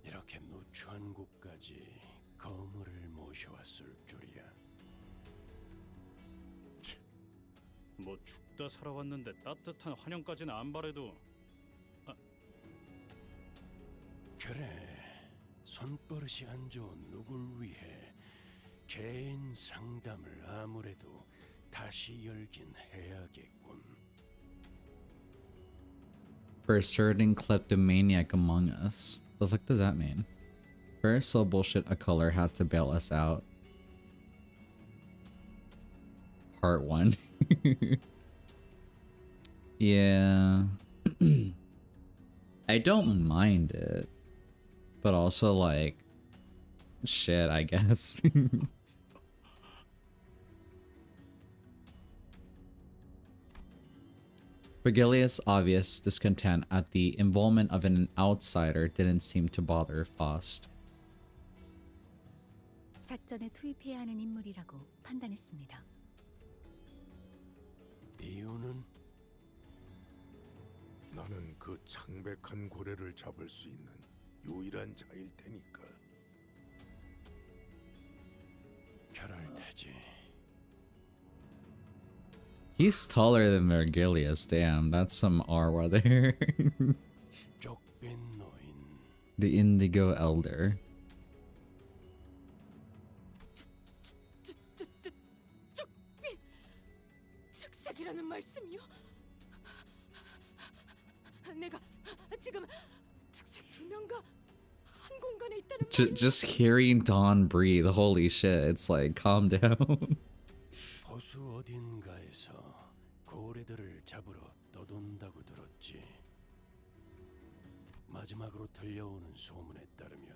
G: 이렇게 누추한 곳까지 거물을 모셔왔을 줄이야.
H: 뭐 죽다 살아왔는데 따뜻한 환영까지는 안 바래도.
G: 그래, 손버릇이 안 좋은 누굴 위해 개인 상담을 아무래도 다시 열긴 해야겠군.
A: For a certain kleptomaniac among us. The fuck does that mean? First, so bullshit a color had to bail us out. Part 1. Yeah. I don't mind it. But also like... Shit, I guess. Virgilius' obvious discontent at the involvement of an outsider didn't seem to bother Faust.
C: 작전에 투입해야 하는 인물이라고 판단했습니다.
G: 이유는
F: 나는 그 창백한 고래를 잡을 수 있는 유일한 자일 테니까.
G: 그럴 테지.
A: He's taller than Virgilius. Damn, that's some R there.
G: 쪽빈 노인.
A: The Indigo Elder.
C: 즉색이라는 말씀이요? 내가 지금 즉색 두 명과 한 공간에 있다는
A: Just hearing Dawn breathe, holy shit, it's like, calm down.
G: 호수 어딘가에서 고래들을 잡으러 떠돈다고 들었지. 마지막으로 들려오는 소문에 따르면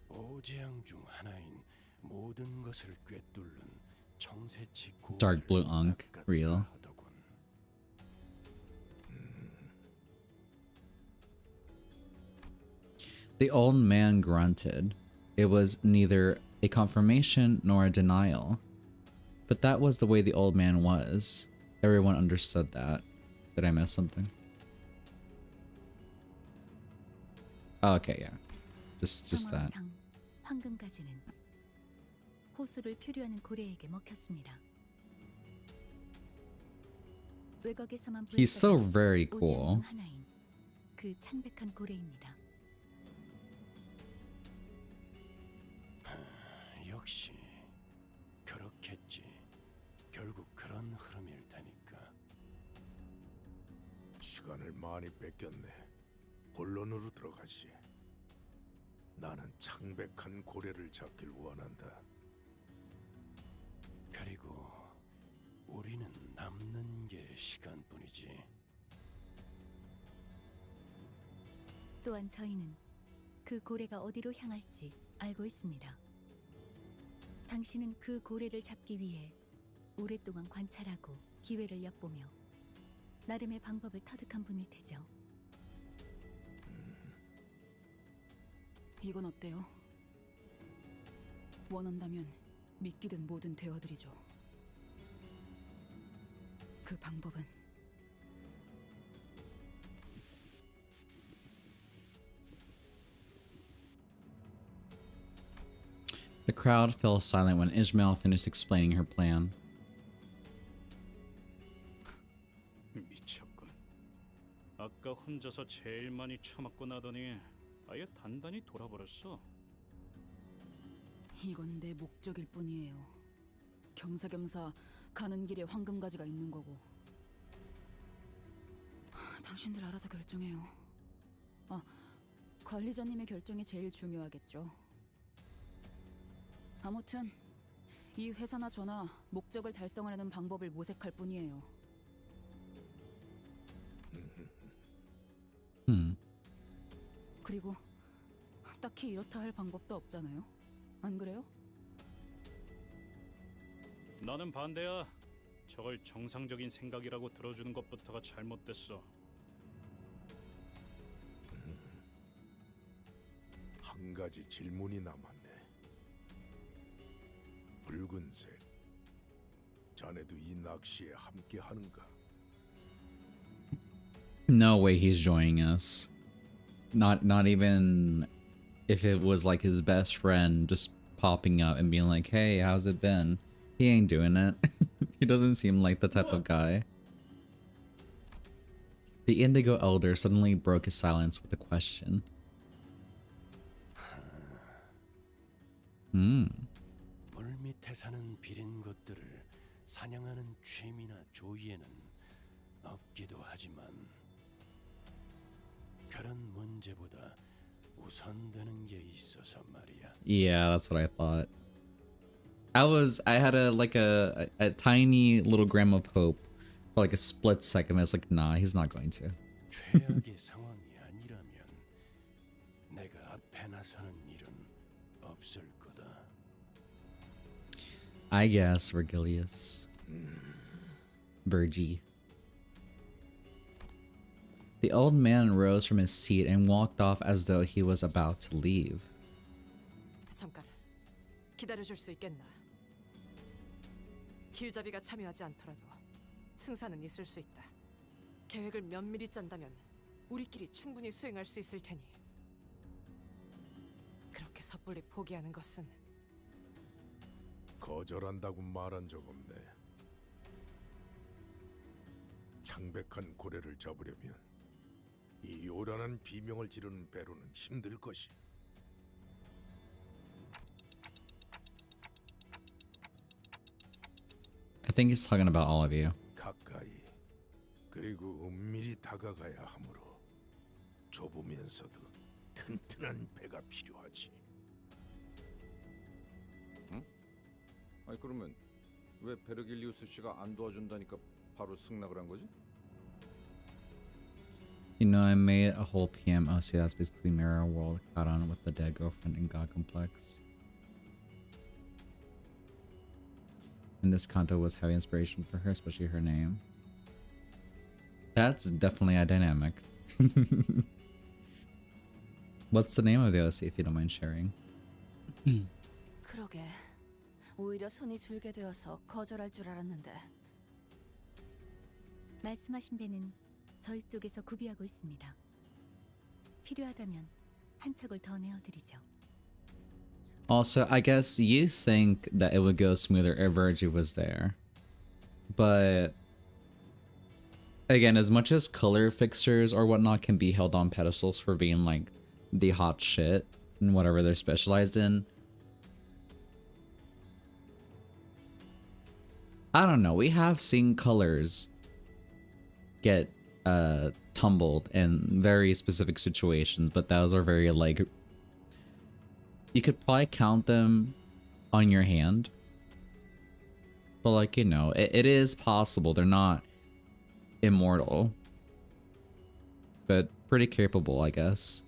G: 오재앙 중 하나인 모든 것을 꿰뚫는 청새치 고래를
A: Dark blue unk,
G: 낚았다
A: real.
G: 하더군.
A: The old man grunted. It was neither a confirmation nor a denial. But that was the way the old man was. Everyone understood that. Did I miss something? Oh, okay, yeah. Just that.
C: 상황상 황금가지는 호수를 표류하는 고래에게 먹혔습니다. 외곽에서만
A: He's so
C: 보였던
A: very
C: 오재앙
A: cool.
C: 중 하나인 그 창백한 고래입니다.
G: 역시 그렇겠지. 결국 그런 흐름일 테니까.
F: 시간을 많이 뺏겼네. 본론으로 들어가시. 나는 창백한 고래를 잡길 원한다.
G: 그리고 우리는 남는 게 시간뿐이지.
C: 또한 저희는 그 고래가 어디로 향할지 알고 있습니다. 당신은 그 고래를 잡기 위해 오랫동안 관찰하고 기회를 엿보며 나름의 방법을 터득한 분일 테죠.
I: 이건 어때요? 원한다면 믿기든 뭐든 되어드리죠. 그 방법은
A: The crowd fell silent when Ishmael finished explaining her plan.
H: 미쳤군. 아까 혼자서 제일 많이 처맞고 나더니 아예 단단히 돌아버렸어.
I: 이건 내 목적일 뿐이에요. 겸사겸사 가는 길에 황금가지가 있는 거고. 당신들 알아서 결정해요. 아, 관리자님의 결정이 제일 중요하겠죠. 아무튼 이 회사나 저나 목적을 달성하려는 방법을 모색할 뿐이에요. 그리고 딱히 이렇다 할 방법도 없잖아요. 안 그래요?
H: 나는 반대야. 저걸 정상적인 생각이라고 들어주는 것부터가 잘못됐어.
F: 한 가지 질문이 남았네. 붉은색. 자네도 이 낚시에 함께 하는가?
A: No way he's joining us. Not even if it was like his best friend just popping up and being like, "Hey, how's it been?" He ain't doing it. He doesn't seem like the type of guy. The Indigo Elder suddenly broke his silence with a question.
G: 물 밑에 사는 비린 것들을 사냥하는 취미나 조이에는 없기도 하지만 그런 문제보다 우선되는 게 있어서 말이야.
A: Yeah, that's what I thought. I had a tiny little gram of hope for like a split second. I was like, nah, he's not going to.
G: 최악의 상황이 아니라면 내가 앞에 나서는 일은 없을 거다.
A: I guess Virgilius. Virgie. The old man rose from his seat and walked off as though he was about to leave.
C: 잠깐 기다려줄 수 있겠나? 길잡이가 참여하지 않더라도 승산은 있을 수 있다. 계획을 면밀히 짠다면 우리끼리 충분히 수행할 수 있을 테니 그렇게 섣불리 포기하는 것은
F: 거절한다고 말한 적 없네. 창백한 고래를 잡으려면 이 요란한 비명을 지르는 배로는 힘들 것이.
A: I think he's talking about all of you.
F: 가까이 그리고 은밀히 다가가야 하므로 좁으면서도 튼튼한 배가 필요하지.
J: 아니 그러면 왜 베르길리우스 씨가 안 도와준다니까 바로 승낙을 한 거지?
A: You know, I made a whole PM. Oh, see, that's basically Mirror World caught on with the dead girlfriend and God complex. And this Canto was heavy inspiration for her, especially her name. That's definitely a dynamic. What's the name of the OC, if you don't mind sharing?
I: 그러게. 오히려 손이 줄게 되어서 거절할 줄 알았는데.
K: 말씀하신 배는 저희 쪽에서 구비하고 있습니다. 필요하다면 한 척을 더 내어드리죠.
A: Also, I guess you think that it would go smoother if Virgie was there. But again, as much as color fixtures or whatnot can be held on pedestals for being like the hot shit and whatever they're specialized in, I don't know. We have seen colors get tumbled in very specific situations, but those are very like, you could probably count them on your hand, but like, you know, it is possible. They're not immortal, but pretty capable, I guess.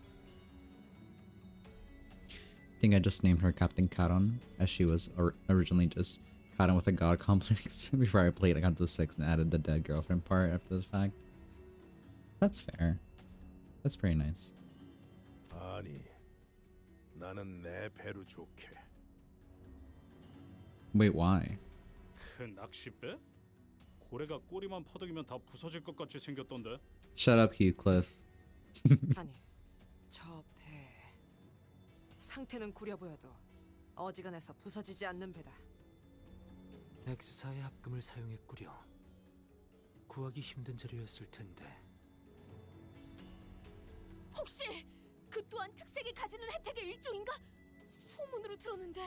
A: I think I just named her Captain Caron, as she was originally just Caron with a god complex before I played Canto 6 and added the dead girlfriend part after the fact. That's fair. That's pretty nice.
F: 아니, 나는 내 배로 좋게.
A: Wait, why?
H: 그 낚싯배? 고래가 꼬리만 퍼덕이면 다 부서질 것 같이 생겼던데.
A: Shut up, Heathcliff.
C: 아니 저 배 상태는 구려 보여도 어지간해서 부서지지 않는 배다.
B: 엑스사의 합금을 사용했구려. 구하기 힘든 재료였을 텐데.
C: 혹시 그 또한 특색이 가지는 혜택의 일종인가? 소문으로 들었는데.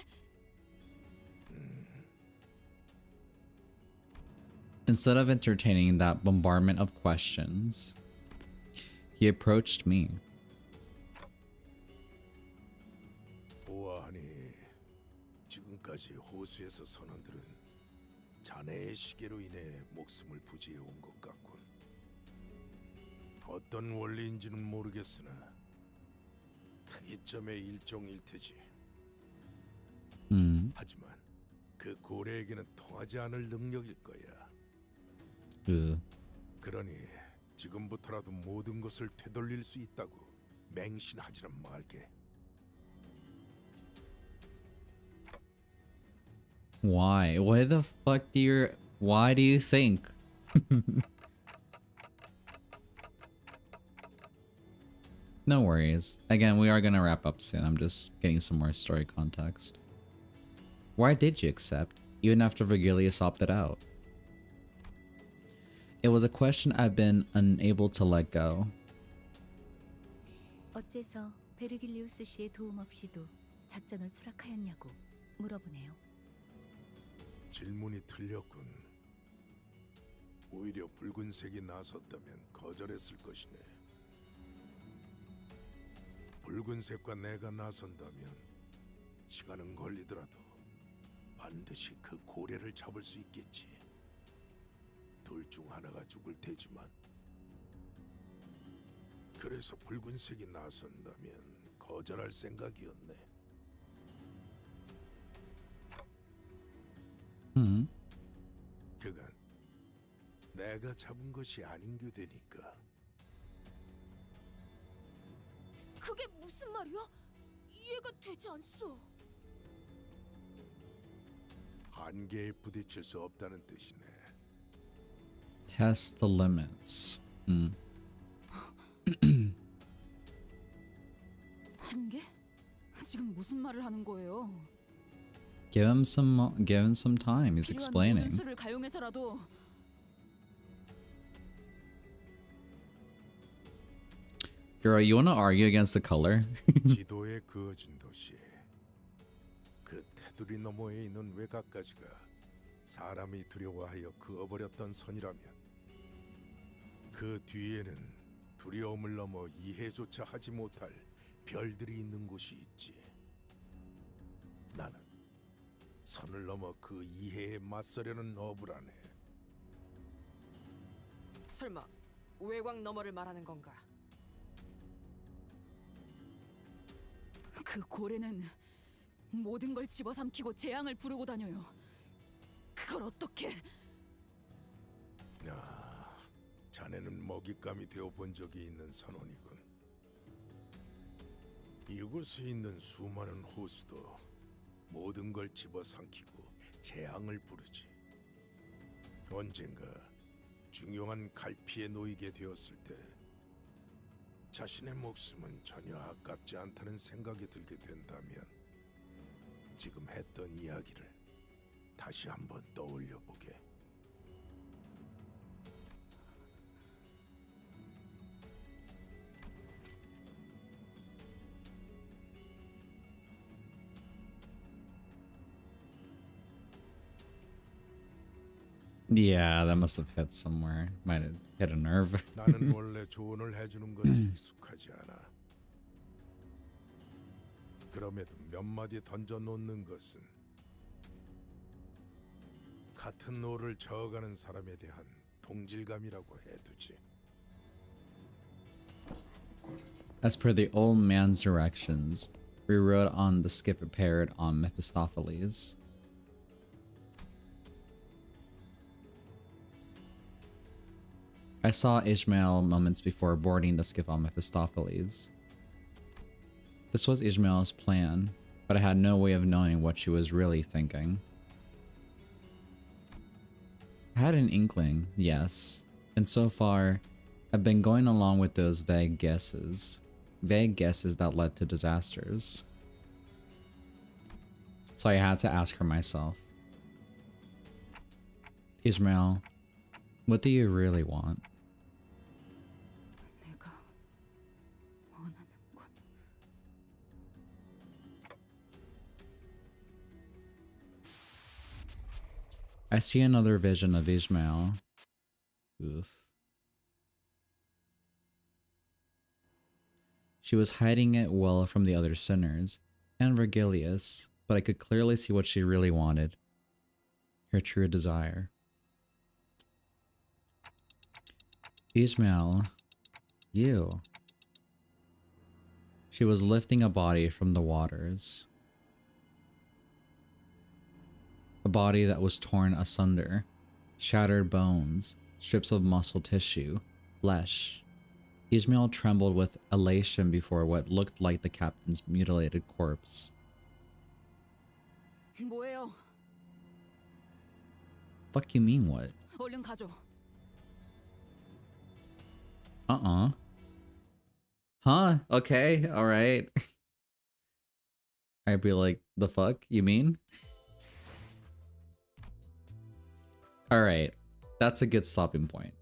A: Instead of entertaining that bombardment of questions, he approached me.
F: 보아하니 지금까지 호수에서 선원들은 자네의 시계로 인해 목숨을 부지해 온 것 같군. 어떤 원리인지는 모르겠으나 특이점의 일종일 테지. 하지만 그 고래에게는 통하지 않을 능력일 거야. 그러니 지금부터라도 모든 것을 되돌릴 수 있다고 맹신하지는 말게.
A: Why? Why do you think? No worries. Again, we are gonna wrap up soon. I'm just getting some more story context. Why did you accept, even after Virgilius opted out? It was a question I've been unable to let go.
K: 어째서 베르길리우스 씨의 도움 없이도 작전을 수락하였냐고 물어보네요.
F: 질문이 틀렸군. 오히려 붉은색이 나섰다면 거절했을 것이네. 붉은색과 내가 나선다면 시간은 걸리더라도 반드시 그 고래를 잡을 수 있겠지. 둘 중 하나가 죽을 테지만. 그래서 붉은색이 나선다면 거절할 생각이었네. 그간 내가 잡은 것이 아닌 게 되니까.
I: 그게 무슨 말이야? 이해가 되지 않소.
F: 한계에 부딪힐 수 없다는 뜻이네.
A: Test the limits.
I: 한계? 지금 무슨 말을 하는 거예요?
A: Give him some time. He's
I: 필요한 모든
A: explaining.
I: 수를 가용해서라도
A: Girl, you wanna argue against the color?
F: 지도에 그어진 도시. 그 테두리 너머에 있는 외곽까지가 사람이 두려워하여 그어버렸던 선이라면 그 뒤에는 두려움을 넘어 이해조차 하지 못할 별들이 있는 곳이 있지. 나는 선을 넘어 그 이해에 맞서려는 어부라네.
C: 설마 외곽 너머를 말하는 건가?
I: 그 고래는 모든 걸 집어삼키고 재앙을 부르고 다녀요. 그걸 어떻게?
F: 자네는 먹잇감이 되어 본 적이 있는 선원이군. 이곳에 있는 수많은 호수도 모든 걸 집어삼키고 재앙을 부르지. 언젠가 중요한 갈피에 놓이게 되었을 때 자신의 목숨은 전혀 아깝지 않다는 생각이 들게 된다면 지금 했던 이야기를 다시 한번 떠올려 보게.
A: Yeah, that must have hit somewhere. Might have hit a nerve.
F: 나는 원래 조언을 해주는 것이 익숙하지 않아. 그럼에도 몇 마디 던져 놓는 것은 같은 노를 저어가는 사람에 대한 동질감이라고 해두지.
A: As per the old man's directions, we rode on the skiff prepared on Mephistopheles. I saw Ishmael moments before boarding the skiff on Mephistopheles. This was Ishmael's plan, but I had no way of knowing what she was really thinking. I had an inkling, yes, and so far, I've been going along with those vague guesses that led to disasters. So I had to ask her myself, Ishmael, what do you really want?
I: 내가 원하는 건
A: I see another vision of Ishmael. Oof. She was hiding it well from the other sinners and Virgilius, but I could clearly see what she really wanted. Her true desire. Ishmael, you. She was lifting a body from the waters. A body that was torn asunder. Shattered bones, strips of muscle tissue, flesh. Ishmael trembled with elation before what looked like the captain's mutilated corpse.
I: 뭐예요?
A: Fuck you mean what?
I: 얼른 가죠.
A: Huh? Okay, alright. I'd be like, the fuck? You mean? Alright, that's a good stopping point.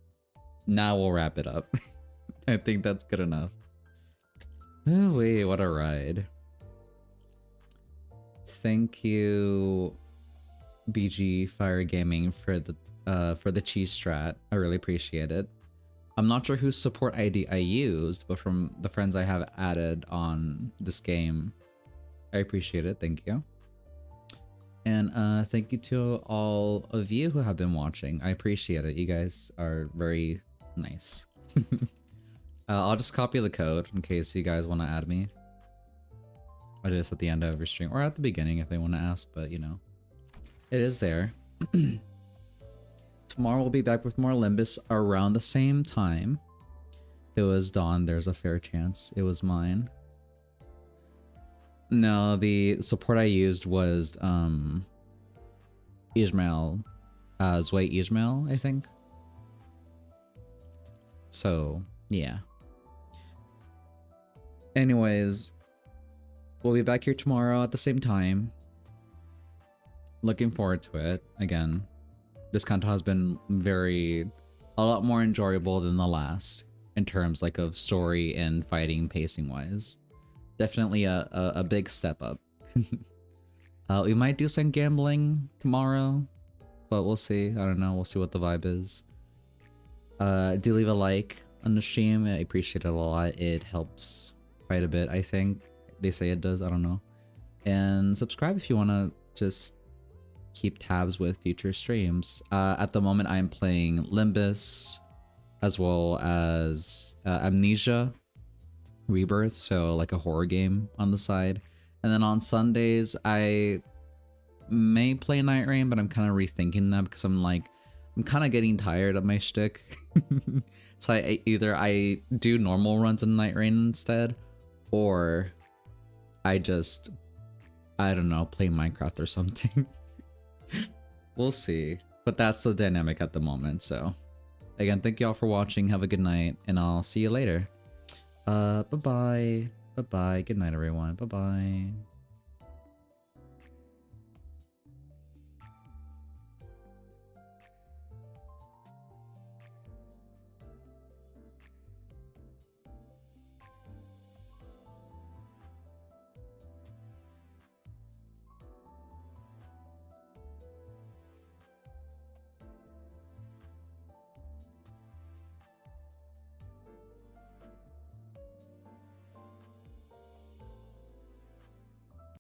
A: Now we'll wrap it up. I think that's good enough. Oh wait, what a ride. Thank you, BG Fire Gaming, for the cheese strat. I really appreciate it. I'm not sure whose support ID I used, but from the friends I have added on this game, I appreciate it. Thank you. And thank you to all of you who have been watching. I appreciate it. You guys are very nice. I'll just copy the code in case you guys want to add me. I do this at the end of every stream, or at the beginning if they want to ask, but you know, it is there. Tomorrow we'll be back with more Limbus around the same time. If it was Dawn, there's a fair chance it was mine. No, the support I used was Ismail, Zway Ismail, I think. So yeah. Anyways, we'll be back here tomorrow at the same time. Looking forward to it. Again, this Kanto has been a lot more enjoyable than the last in terms like of story and fighting pacing wise. Definitely a big step up. We might do some gambling tomorrow, but we'll see. I don't know. We'll see what the vibe is. Do leave a like on the stream. I appreciate it a lot. It helps quite a bit, I think. They say it does. I don't know. And subscribe if you want to just keep tabs with future streams. At the moment, I'm playing Limbus as well as Amnesia Rebirth, so like a horror game on the side. And then on Sundays, I may play Night Rain, but I'm kind of rethinking that because I'm kind of getting tired of my shtick. So either I do normal runs in Night Rain instead, or I don't know, play Minecraft or something. We'll see. But that's the dynamic at the moment. So again, thank you all for watching. Have a good night, and I'll see you later. Bye-bye. Bye-bye. Good night, everyone. Bye-bye.